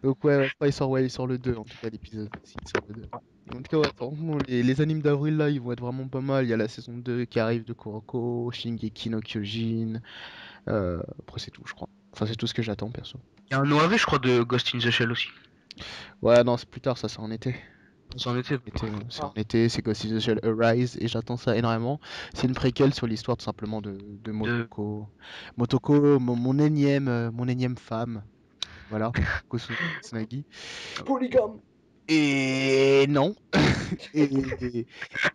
Donc ouais, je crois il sort le 2 en tout cas l'épisode. S'il sort le 2. En tout cas, ouais, franchement, les animes d'avril là, ils vont être vraiment pas mal. Il y a la saison 2 qui arrive de Kuroko, Shingeki no Kyojin. Après, c'est tout, je crois. Enfin, c'est tout ce que j'attends, perso. Il y a un OAV je crois de Ghost in the Shell aussi. Ouais, non, c'est plus tard, ça, c'est en été. Ça en était. C'est en Ah. été, c'est Ghost in the Shell Arise, et j'attends ça énormément. C'est une préquelle sur l'histoire tout simplement de De... Motoko. Motoko, mon énième femme. Voilà, Kosume Tsunagi. Polygame. Et non. Et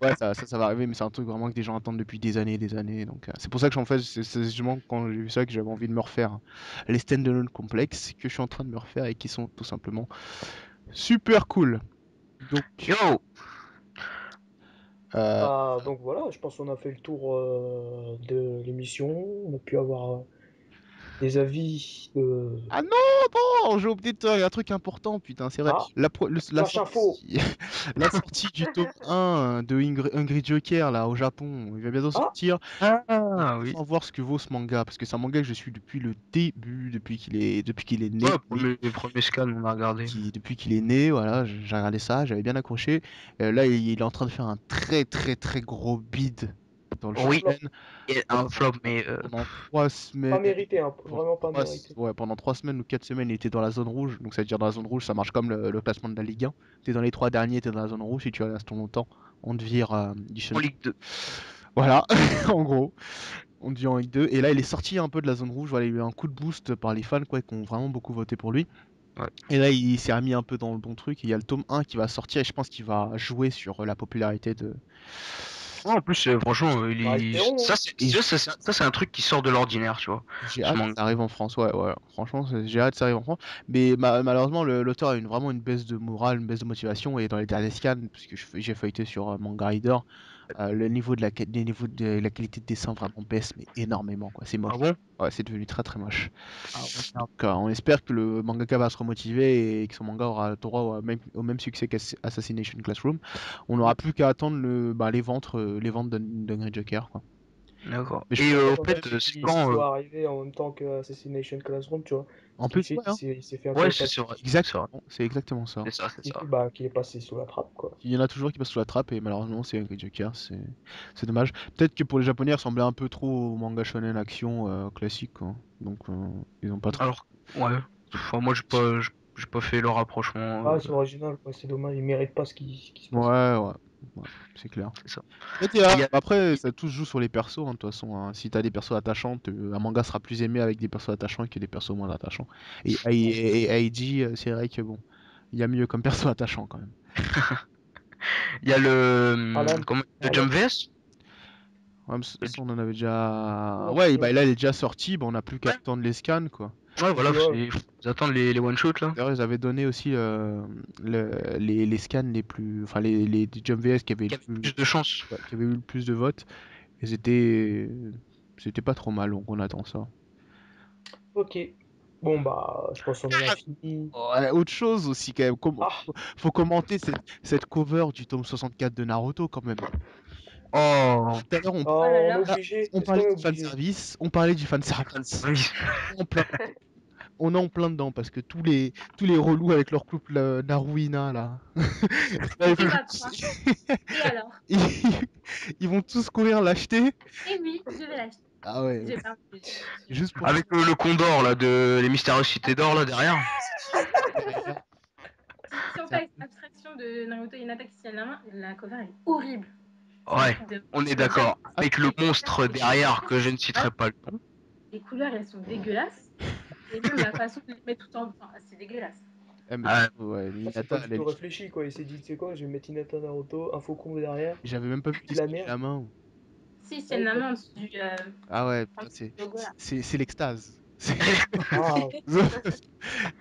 ouais, ça va arriver, mais c'est un truc vraiment que des gens attendent depuis des années et des années. Donc c'est pour ça que en fait, c'est justement quand j'ai vu ça que j'avais envie de me refaire, hein, les standalone complexes que je suis en train de me refaire et qui sont tout simplement super cool. Donc Yo, Euh, Donc voilà, je pense qu'on a fait le tour de l'émission. On a pu avoir des avis de... Ah non, non, j'ai oublié de dire un truc important, putain, c'est vrai. Ah, La flash info. sortie... la sortie du tome 1 de Hungry Joker, là, au Japon, il va bientôt Ah, sortir. J'aimerais Ah oui. enfin voir ce que vaut ce manga, parce que c'est un manga que je suis depuis le début, depuis qu'il est né. Ouais, les premiers scans, on a regardé. Depuis qu'il est né, voilà, j'ai regardé ça, j'avais bien accroché. Là, il est en train de faire un très très très gros bid dans le Oui, flop. shonen et un flop, mais pendant 3 semaines. Pas mérité, hein, Pendant vraiment pas mérité. ouais, pendant 3 semaines ou 4 semaines, il était dans la zone rouge. Donc ça veut dire dans la zone rouge, ça marche comme le classement de la Ligue 1. T'es dans les 3 derniers, t'es dans la zone rouge. Si tu restes longtemps, on te vire du en shonen. Ligue 2. Voilà, en gros. On te vire en Ligue 2. Et là, il est sorti un peu de la zone rouge. Voilà, il a eu un coup de boost par les fans quoi, qui ont vraiment beaucoup voté pour lui. Ouais. Et là, il s'est remis un peu dans le bon truc. Il y a le tome 1 qui va sortir et je pense qu'il va jouer sur la popularité de. Ouais, en plus, franchement, Bah, espérons, hein. ça, c'est un truc qui sort de l'ordinaire, tu vois. J'ai Ce hâte que manga. ça arrive en France, ouais, ouais. Franchement, j'ai hâte que ça arrive en France. Mais malheureusement, l'auteur a vraiment une baisse de morale, une baisse de motivation. Et dans les derniers scans, puisque j'ai feuilleté sur Manga Reader, le niveau de les niveaux de la qualité de dessin vraiment baisse, mais énormément, quoi. C'est moche. Ah bon? Ouais, c'est devenu très très moche. Ah ouais, Donc, on espère que le mangaka va se remotiver et que son manga aura droit au même succès qu'Assassination Classroom. On n'aura plus qu'à attendre les ventes d'Hungry Joker, quoi. d'accord. Mais je Et pense Pas au dommage fait, c'est qu'il quand soit arrivé en même temps que Assassination Classroom, tu vois. en Ce qui plus, fait ouais, hein. qu'il s'est fait un peu ouais, épater. c'est vrai. C'est vrai. Exactement, c'est exactement ça. C'est ça, Ce c'est qui fait ça. bah, qu'il est passé sous la trappe, quoi. Il y en a toujours qui passent sous la trappe et malheureusement c'est Angry Joker, c'est dommage. Peut-être que pour les japonais il ressemblait un peu trop au manga shonen action classique quoi. Donc ils ont pas trop. Alors, ouais. Enfin, moi, j'ai pas fait le rapprochement. Ah, c'est original, quoi. C'est dommage, il mérite pas ce qui se Ouais, passe. ouais, ouais, c'est clair. C'est ça. Peut-être, Il y a... après ça tout se joue sur les persos hein, de toute façon. Hein. Si t'as des persos attachants, un manga sera plus aimé avec des persos attachants que des persos moins attachants. Et Eiji, c'est vrai que bon, il y a mieux comme perso attachant quand même. Il y a Alan, le Alan. Jump VS. Ouais, mais ça, on en avait déjà. Ouais, Ouais, ouais. bah là, il est déjà sorti, bah, on a plus qu'à Ouais. attendre les scans, quoi. Ouais, voilà, Ouais. faut attendre les one-shots, là. D'ailleurs, ils avaient donné aussi les scans les plus. Enfin, les Jump VS qui avaient, Qui avait plus de chance. ouais, qui avaient eu le plus de votes. Et c'était pas trop mal, donc on attend ça. Ok. Bon, bah, je pense qu'on en a fini. Ouais, autre chose aussi, quand même. Ah, Faut commenter cette cover du tome 64 de Naruto, quand même. Oh, Tout à l'heure, Oh là oh, on est là. obligé. on Est-ce qu'on parlait est du obligé? fanservice, on parlait du fanservice. En plein on est en plein dedans parce que tous les relous avec leur couple Naruina là, là, Tu vas quoi? Et alors? ils, ils vont tous courir l'acheter. Eh oui, je vais l'acheter. Ah ouais, J'ai pas réfléchi. juste pour avec le Condor, là, de les mystérieuses cités d'or, là, derrière. derrière. Si on Ça- fait abstraction de Naruto Hinata qui se tient la main, la cover est horrible. C'est un Ouais, truc de. on est Mais d'accord. jamais. Avec le Les monstre derrière, que je ne citerai pas le nom. les couleurs, elles sont dégueulasses. Et même la façon de les mettre tout en. Enfin, c'est dégueulasse. Ah, mais Ah, ouais, Ah, c'est pas Hinata, du tout réfléchi, quoi. Il s'est dit, tu sais quoi, je vais mettre Hinata Naruto, un faucon derrière, j'avais même pas vu puis qu'il de se la tenait merde. la main. Si, ils Ah, tiennent la main en dessous du, Ah ouais, en putain, dessous du logo là. c'est l'extase. ah,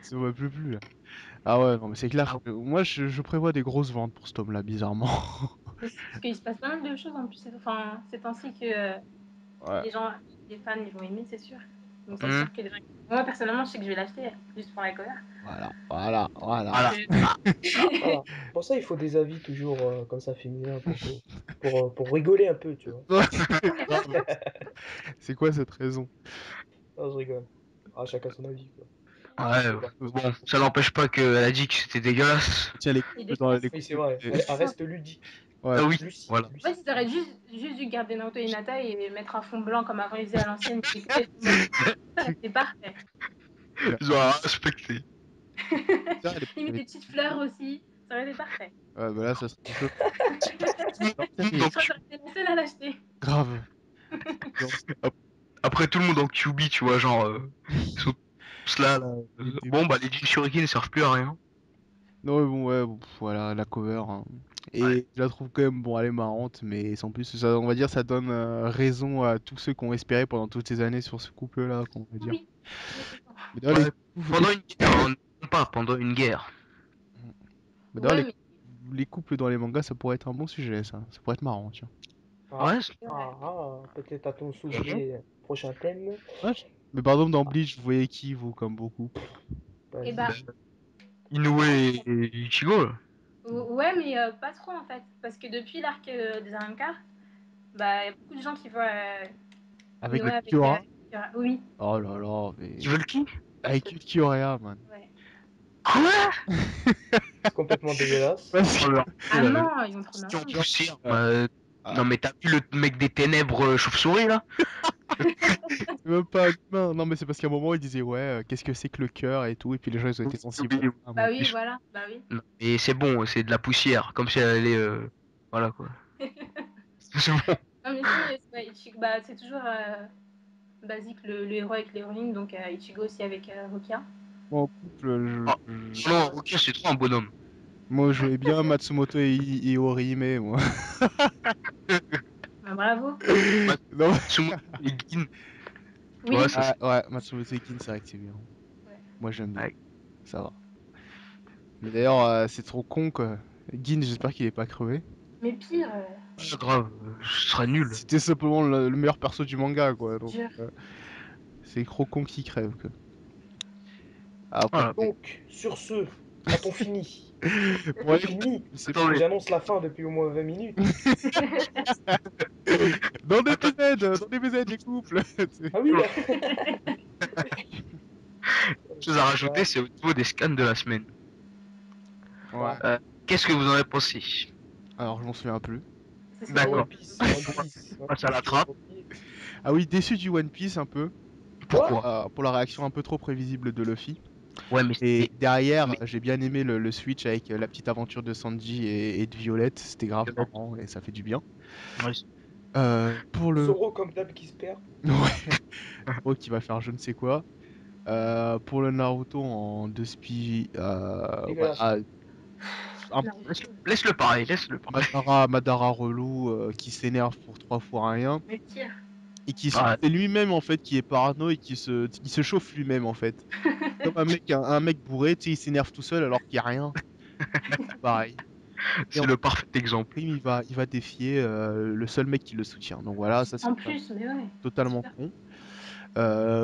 Ça va plus là. Ah ouais, non mais c'est clair. ah, Moi je prévois des grosses ventes pour ce tome là, bizarrement. Parce qu'il se passe pas mal de choses en plus. Enfin, c'est ainsi que Ouais. les gens, les fans, ils vont aimer, c'est sûr. Donc c'est hum, sûr que les gens. Moi, personnellement, je sais que je vais l'acheter juste pour la cover. Voilà, voilà, voilà. voilà. voilà. Pour ça, il faut des avis toujours comme ça féminins pour rigoler un peu, tu vois. Grave. C'est quoi cette raison? Non, je rigole. Ah, chacun son avis, quoi. Ouais, Faut pas- bon, ça n'empêche pas qu'elle a dit que c'était dégueulasse. Tiens les Et couples dans dégueulasse. les Oui, c'est couples. vrai. Elle reste ludique. Ouais, Ah oui, Lucide, voilà. Ouais, lucide. ils auraient juste dû garder Naruto Hinata et mettre un fond blanc comme avant ils faisaient à l'ancienne. Et couper le fond blanc. c'est C'est parfait. clair. Ils ont respecté. Tiens, elle Limite avait- des petites fleurs aussi. Ça aurait été parfait. Ouais, bah là ça serait un peu non, Tout le monde Je en crois que Q- j'aurais été la seule à l'acheter. grave. Genre, Après, tout le monde en QB, tu vois, genre, ils sont tous là, là. les- Bon, bah, les Jin Shuriken ne servent plus à rien. Non mais bon ouais, bon, voilà la cover. Hein. Ouais. Et je la trouve quand même bon, elle est marrante, mais sans plus, ça, on va dire, ça donne raison à tous ceux qui ont espéré pendant toutes ces années sur ce couple-là, qu'on va dire. Oui. Mais d'ailleurs, Ouais. Pendant une guerre, hein, non pas pendant une guerre. mais d'ailleurs, Ouais, mais les couples dans les mangas, ça pourrait être un bon sujet, ça. Ça pourrait être marrant, tiens. Ah, Ouais, peut-être à ton souffler prochain thème. Ouais, mais par exemple, dans Bleach, vous voyez qui, vous, comme beau couple? Et Vas-y. bah, Inoue et Ichigo, là. ouais, mais pas trop en fait. Parce que depuis l'arc des Arrancars, bah, il y a beaucoup de gens qui voient Avec Inoue avec Kiora? Kira. Oui, Oh là là, mais... Ils veulent qui? Avec Kyoria, man. ouais. Quoi? C'est complètement dégueulasse. Parce Oh, que... leur Ah gueule, non, ils vont trop question ensemble. poussière. Ah, Non, mais t'as vu le mec des ténèbres chauve-souris, là? c'est même pas humain. Non, mais c'est parce qu'à un moment, il disait, ouais, qu'est-ce que c'est que le cœur et tout, et puis les gens, ils ont été sensibles à ça. Bah Bon. oui, voilà, bah oui. Non, et c'est bon, c'est de la poussière, comme si elle allait. Voilà, quoi. C'est bon. Non, mais si, ouais, Ichigo, bah, c'est toujours basique le héros avec l'héroïne, donc Ichigo aussi avec Rukia. Moi, en couple, Ah, non, ok, c'est trop un bonhomme. moi, je jouais bien Matsumoto et Orihime, moi. Bah, bravo. Non, Sumo et Gin, tu Oui, vois, ça c'est. ouais, Matsumoto et Gin, c'est vrai que c'est bien. ouais. Moi, j'aime bien. Ouais. Ça va. Mais d'ailleurs, c'est trop con, quoi. Gin, j'espère qu'il est pas crevé. Mais pire, Pas grave, ce sera nul. C'était simplement le meilleur perso du manga, quoi. Donc, dur. c'est trop con qu'il crève, quoi. Après, Voilà. Donc, sur ce, a-t-on fini? pour A-t-on aller- fini? je sais Parce que Attendez, j'annonce la fin depuis au moins 20 minutes. Dans des attends, PZ, les couples. Ah oui, chose à rajouter, c'est au niveau des scans de la semaine. Ouais. Qu'est-ce que vous en avez pensé? Alors, je m'en souviens plus. Ça, Bah, c'était D'accord. One Piece, One Piece, One Passe à Piece, la tu l'as trappe. pas oublié. Ah oui, déçu du One Piece un peu. Quoi? Pourquoi? Pour la réaction un peu trop prévisible de Luffy. Ouais, Et derrière, mais- j'ai bien aimé le switch avec la petite aventure de Sanji et de Violette. C'était grave marrant et ça fait du bien. Ouais, Pour le. Zoro comme d'hab qui se perd. Ouais, Zoro qui va faire je ne sais quoi. Pour le Naruto en 2 spi. Dégueulasse. Un Naruto. laisse-le pareil, laisse-le pareil. Madara relou qui s'énerve pour 3 fois rien. Mais pire. Et qui se... Ah, c'est lui-même en fait qui est parano et qui se chauffe lui-même en fait. Comme un mec bourré, tu sais, il s'énerve tout seul alors qu'il n'y a rien. Pareil. Et c'est le parfait exemple. prime, il va défier le seul mec qui le soutient. Donc voilà, ça c'est En plus, mais ouais. totalement Super. con.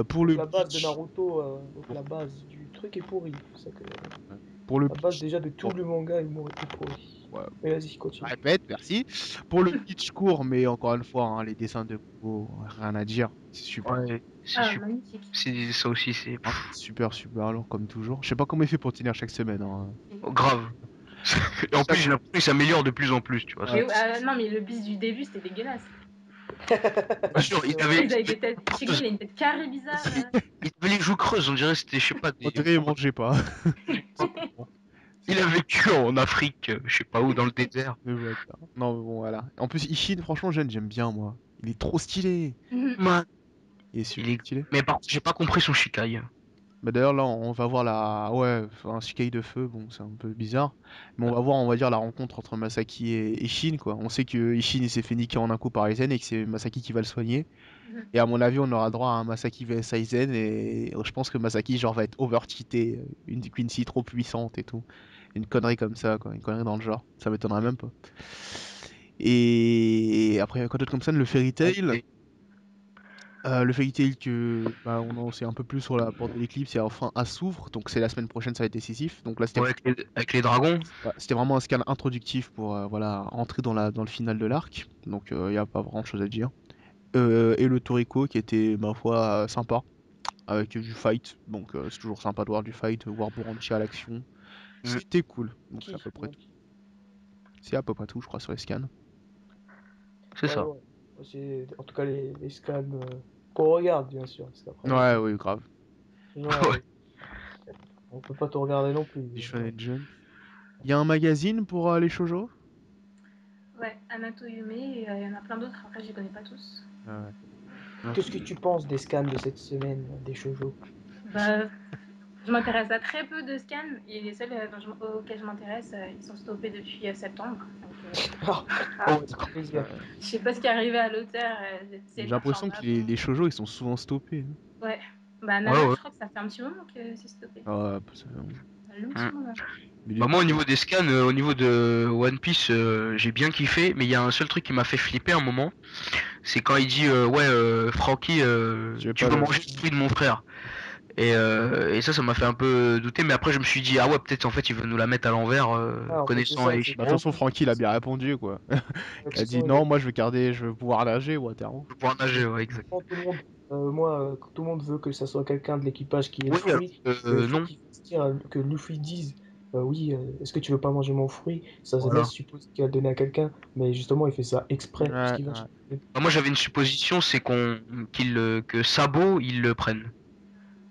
Pour Donc le la base de Bleach, Naruto, donc pour, la base du truc est pourrie. C'est ça que... pour le La base Bleach, déjà de tout bon, le manga est pourrie. ouais, Mais vas-y, je continue. répète, merci. Pour le Bleach court, mais encore une fois, hein, les dessins de Kubo, rien à dire. C'est super. Ouais, c'est Ah, super. magnifique. Ça aussi, c'est Hein, super, super alors comme toujours. Je sais pas comment il fait pour tenir chaque semaine, hein. grave. Et en plus, j'ai l'impression qu'il s'améliore de plus en plus, tu vois. Ouais. Mais non, mais le bis du début, c'était dégueulasse. Bien sûr, C'est vrai. Ils avaient des têtes. Ichigo, il a une tête carrée bizarre. il avait les joues creuses, on dirait que c'était, je sais pas, On dirait il mangeait pas. Simplement. il a vécu en Afrique, je sais pas où, dans le désert. Mais voilà. Non, mais bon, voilà. En plus, Ishin, franchement, j'aime bien, moi. Il est trop stylé. Man, Il est il super est... stylé. Mais par contre, j'ai pas compris son Shikai. Bah d'ailleurs, là, on va voir la... Ouais, enfin, un Sukai de feu, bon, c'est un peu bizarre. Mais on va voir, on va dire, la rencontre entre Masaki et Ishin, quoi. On sait que Ishin, il s'est fait niquer en un coup par Aizen et que c'est Masaki qui va le soigner. Et à mon avis, on aura droit à un Masaki vs Aizen et je pense que Masaki, genre, va être over-cheaté. Une Quincy trop puissante et tout. Une connerie comme ça, quoi. Une connerie dans le genre. Ça m'étonnerait même pas. Et après, quoi d'autre comme ça, le Fairy Tail. Le Fairy Tail que bah, on en sait un peu plus sur la porte de l'éclipse et enfin à s'ouvre, donc c'est la semaine prochaine, ça va être décisif. Donc là, Ouais, avec les dragons. ouais, c'était vraiment un scan introductif pour voilà, entrer dans le final de l'arc. Donc il n'y a pas grand chose à dire. Et le Toriko qui était, ma foi, sympa, avec du fight. Donc c'est toujours sympa de voir du fight, voir Boranchi à l'action. Mm. C'était cool. Donc c'est à Qui? peu près Ouais, tout. C'est à peu près tout, je crois, sur les scans. C'est ouais. ça. Ouais. C'est en tout cas les scans qu'on regarde, bien sûr. Parce qu'après, Ouais, oui, grave. sinon, Ouais. on peut pas tout regarder non plus. Du Shonen Jump. Il y a un magazine pour les shoujo? Ouais, Anato Yume, et il y en a plein d'autres, après je les connais pas tous. Ouais. Qu'est-ce que tu penses des scans de cette semaine, des shoujo? Bah, je m'intéresse à très peu de scans, et les seuls auxquels je m'intéresse, ils sont stoppés depuis septembre. Donc, Ah, Ah ouais, d'accord. plaisir. je sais pas ce qui est arrivé à l'auteur, c'est J'ai l'impression que interchangeable. les shoujo ils sont souvent stoppés, hein. Ouais, bah Ouais, Nana, ouais. je crois que ça fait un petit moment que c'est stoppé. Ah, Un long Mm. petit moment. Mais Bah moi au niveau des scans, au niveau de One Piece, j'ai bien kiffé, mais il y a un seul truc qui m'a fait flipper un moment, c'est quand il dit ouais Franky, Je vais tu pas veux le- manger le fruit de mon frère. Et ça m'a fait un peu douter, mais après je me suis dit ah ouais peut-être en fait il veut nous la mettre à l'envers, Ah, en fait, c'est connaissant ça, c'est Bah, de Ichigo, toute façon, Francky, il a bien répondu, quoi. de Il a toute dit façon, non, moi je veux pouvoir nager, Wataru. pour pouvoir nager, ouais exact. tout le monde, tout le monde veut que ça soit quelqu'un de l'équipage qui ait le Oui alors fruit. Le fait non, qu'il fasse dire que Luffy dise oui, est-ce que tu veux pas manger mon fruit? Ça se laisse voilà. supposer qu'il a donné à quelqu'un, mais justement, il fait ça exprès, Ouais, puisqu'il va ouais. chercher. Bah, moi j'avais une supposition, c'est que Sabo il le prenne.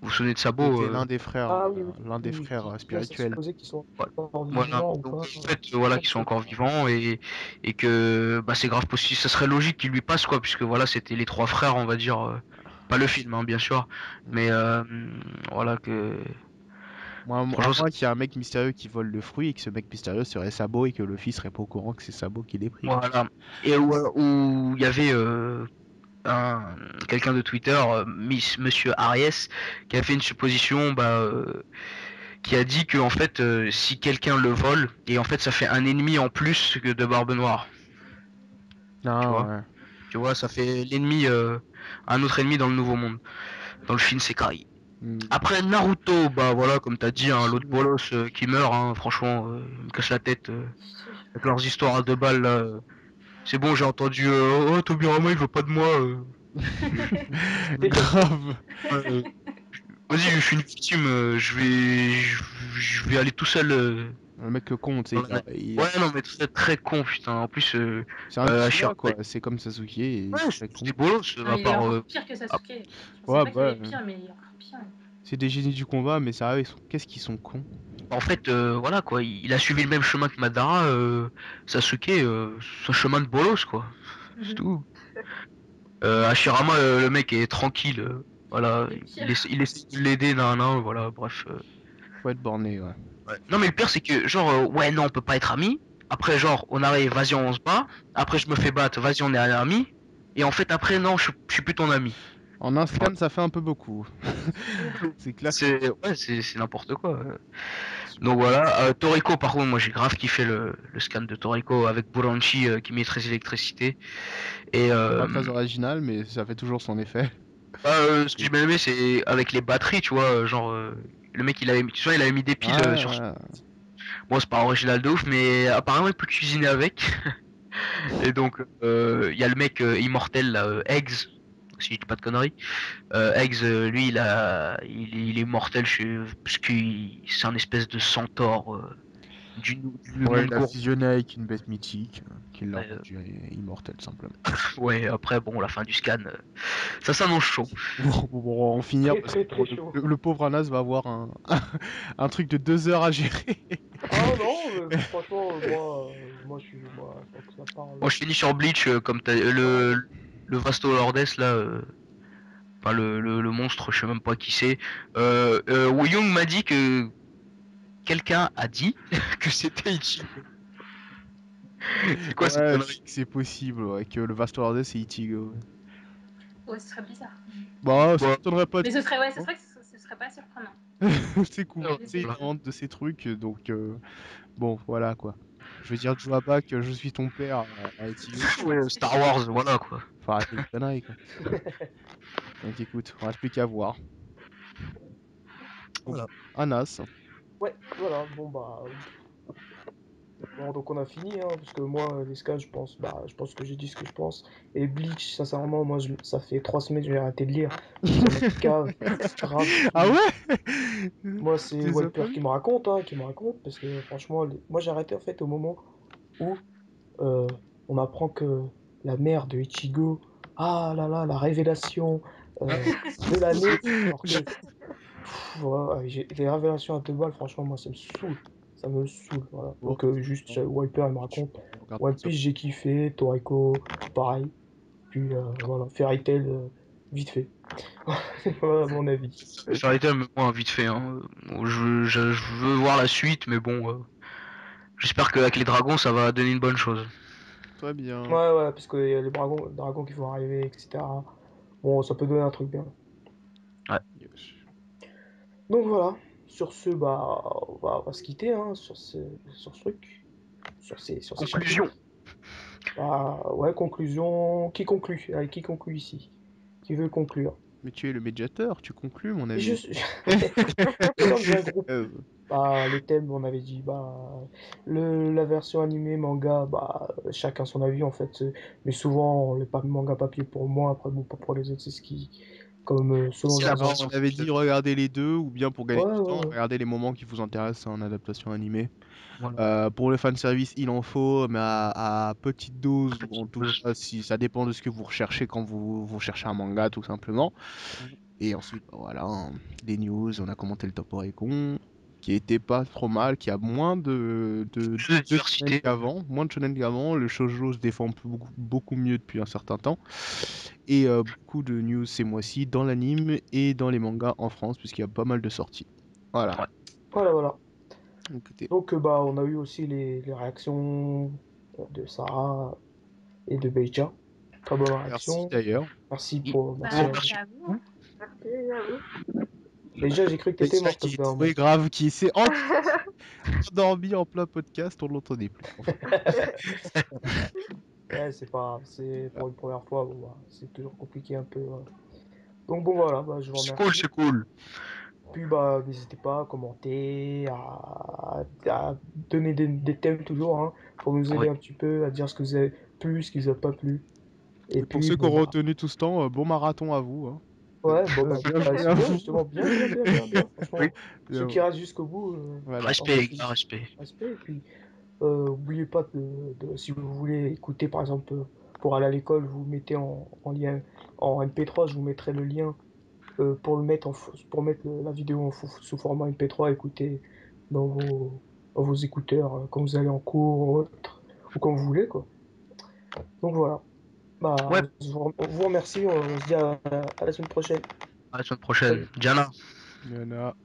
Vous vous souvenez de Qui Sabo était Ah oui, oui, l'un des oui, frères qui laisse à spirituels. supposer qu'ils sont Voilà. encore Voilà. vivants ou Donc pas. en fait, voilà, qu'ils sont encore vivants et que bah c'est grave possible. Ça serait logique qu'il lui passe quoi, puisque voilà, c'était les trois frères, on va dire. Pas le film, hein, bien sûr, Mm. mais voilà que À franchement, moins qu'il y ait un mec mystérieux qui vole le fruit et que ce mec mystérieux serait Sabo et que Luffy serait pas au courant que c'est Sabo qui l'ait pris, quoi. voilà. Et où il y avait un quelqu'un de Twitter, Monsieur Ariès, qui a fait une supposition, qui a dit que en fait, si quelqu'un le vole, et en fait, ça fait un ennemi en plus que de Barbe Noire, tu Ah vois. ouais. Tu vois, ça fait l'ennemi, un autre ennemi dans le Nouveau Monde, dans le Shinsekai. Mm. Après Naruto, bah voilà, comme t'as dit, hein, l'autre bolos qui meurt, hein, franchement, il me casse la tête avec leurs histoires à deux balles là. C'est bon, j'ai entendu, oh Tobirama il veut pas de moi. Grave. Euh, Vas-y, je suis une victime, je vais aller tout seul. Le mec con, tu sais, Dans la nature. il- Ouais, non, mais très très con, putain. En plus, c'est un Uchiwa, Hashirama, quoi. C'est comme Sasuke et ouais, c'est très con. c'est bolos, Non, à il est part. encore pire que Ah, Sasuke. Je pensais Ouais, pas qu'il bah, allait être pire, mais il est encore pire. c'est des génies du combat, mais ça, qu'est-ce qu'ils sont cons. en fait, voilà quoi, il a suivi le même chemin que Madara, Sasuke, ce chemin de bolos quoi. C'est Mhm. tout. Hashirama, le mec est tranquille, voilà, Il est pire. il essaie de l'aider, nan, voilà, bref. Faut être borné, ouais. Ouais. Non mais le pire c'est que genre ouais non on peut pas être amis. Après genre on arrive, vas-y on se bat. Après je me fais battre, vas-y on est amis. Et en fait après non je suis plus ton ami. En un Enfin, scan, ça fait un peu beaucoup. C'est clair. c'est ouais c'est n'importe quoi. Donc voilà, Toriko par contre moi j'ai grave kiffé le scan de Toriko avec Buranchi qui maîtrise l'électricité. Et C'est pas très original, mais ça fait toujours son effet. ce que j'ai bien aimé c'est avec les batteries tu vois genre le mec tu vois, il avait mis des piles sur son... Ouais, Bon c'est pas original de ouf mais apparemment il peut cuisiner avec. Et donc, il y a le mec immortel, là, Eggs, si je dis pas de conneries. Eggs, lui, il est mortel parce que c'est un espèce de centaure du ouais, monde il a court. fusionné avec une bête mythique qui l'a Ouais, rendu immortel, simplement. ouais, après, bon, la fin du scan, ça s'annonce chaud. Pour en finir, Très, parce que très, très chaud. le pauvre Anas va avoir un truc de 2 heures à gérer. Ah non, franchement, tant que ça parle. Moi, je finis sur Bleach, comme t'as Ouais, le Vasto Lordes, là, enfin, le monstre, je sais même pas qui c'est. Wu Young m'a dit que quelqu'un a dit que c'était Ichigo. C'est quoi cette Ouais, connerie? c'est possible, ouais, que le Vastorades c'est Ichigo. Ouais, ce serait bizarre. Bah, ça Bon, m'étonnerait pas de Mais ce serait, ouais, ce hein. serait, ce serait pas surprenant. C'est cool, voilà. c'est il invente de ces trucs, donc bon, voilà quoi. Je vais dire Joaba que je suis ton père à Ichigo. Ouais, Star Wars, voilà quoi. Faut arrêter les conneries quoi. Donc écoute, on reste plus qu'à voir. Bon, Voilà. Anas. ouais, voilà, bon bah. Bon, donc on a fini, hein, parce que moi, les scans, je pense que j'ai dit ce que je pense. Et Bleach, sincèrement, ça fait 3 semaines que j'ai arrêté de lire. Ça me cave, grave. Ah ouais? Moi, c'est Tu les as pas Wiper lus? qui me raconte, parce que franchement, moi j'ai arrêté en fait au moment où on apprend que la mère de Ichigo, ah là là, la révélation de l'année, alors que ouais, les révélations à deux balles, franchement, moi, ça me saoule. Ça me saoule, voilà. Bon, Donc, juste, Wiper, il me raconte. on regarde One ça. Piece, j'ai kiffé. Toriko, pareil. Puis, voilà. Fairy Tail, vite fait. Voilà mon avis. Fairy Tail, mais moi, vite fait. Hein. Je veux voir la suite, mais bon, j'espère qu'avec les dragons, ça va donner une bonne chose. Très bien. Ouais, ouais, parce qu'il y a les dragons qui vont arriver, etc. Bon, ça peut donner un truc bien. Ouais. Yes. Donc, voilà. sur ce, bah, on va se quitter hein, sur ce truc, sur ces Conclusion. chapitres. Bah, ouais, conclusion. Qui conclut? Allez, qui conclut ici? Qui veut conclure? Mais tu es le médiateur, tu conclus, mon Et ami. nous sommes un groupe. Euh, Bah, les thèmes, on avait dit, bah, la version animée, manga, bah, chacun son avis en fait. Mais souvent, le manga papier pour moi, après, bon, pas pour les autres, c'est ce qui, comme selon C'est la leurs non, envies. on version avait dit finale. regardez les deux, ou bien pour gagner Ouais, du ouais, temps, ouais. regardez les moments qui vous intéressent en adaptation animée. Voilà. Pour le fanservice, il en faut, mais à petite dose, ou en Petite tout pause. cas, si ça dépend de ce que vous recherchez quand vous cherchez un manga, tout simplement. Et ensuite, bah, voilà, hein, des news, on a commenté le Top Oregon, qui était pas trop mal, qui a moins Plus de de shonen diversité. qu'avant, moins de shonen qu'avant. Le shoujo se défend beaucoup mieux depuis un certain temps. Et beaucoup de news ces mois-ci dans l'anime et dans les mangas en France, puisqu'il y a pas mal de sorties. Voilà, Ouais. Voilà, voilà. écoutez. Donc, bah, on a eu aussi les réactions de Sarah et de Beija. Très bonne Merci réaction. d'ailleurs. Merci Bah, à merci vous. à vous. Merci à vous. Déjà, j'ai cru que t'étais Déjà morte au qui bout est d'un moment. ouais, grave, qui s'est endormi en plein podcast, on l'entendait plus. Enfin, Ouais, c'est pas grave, c'est pour une première fois, bon, bah, c'est toujours compliqué un peu. Donc bon voilà, bah, je vous C'est cool, remercie. c'est cool. Puis bah n'hésitez pas à commenter, à donner des thèmes toujours, hein, pour nous aider Ouais. un petit peu, à dire ce que vous avez plu, ce qui vous a pas plu. Et et pour puis ceux qui bon ont bah retenu tout ce temps, bon marathon à vous. Hein. ouais, bon bah, Bien bah, joué c'est à bien vous. justement, bien. Oui. Franchement, ceux Bien, qui restent jusqu'au bout, voilà. franchement, Respect, les gars, respect. respect. Et puis oubliez pas si vous voulez écouter par exemple pour aller à l'école, vous mettez en lien en MP3, je vous mettrai le lien pour le mettre pour mettre la vidéo sous format MP3, écouter dans dans vos écouteurs quand vous allez en cours ou autre, ou quand vous voulez quoi. Donc voilà. Bah, Ouais, on vous remercie, on se dit à la semaine prochaine. à la semaine prochaine. Salut. Diana. Il y en a.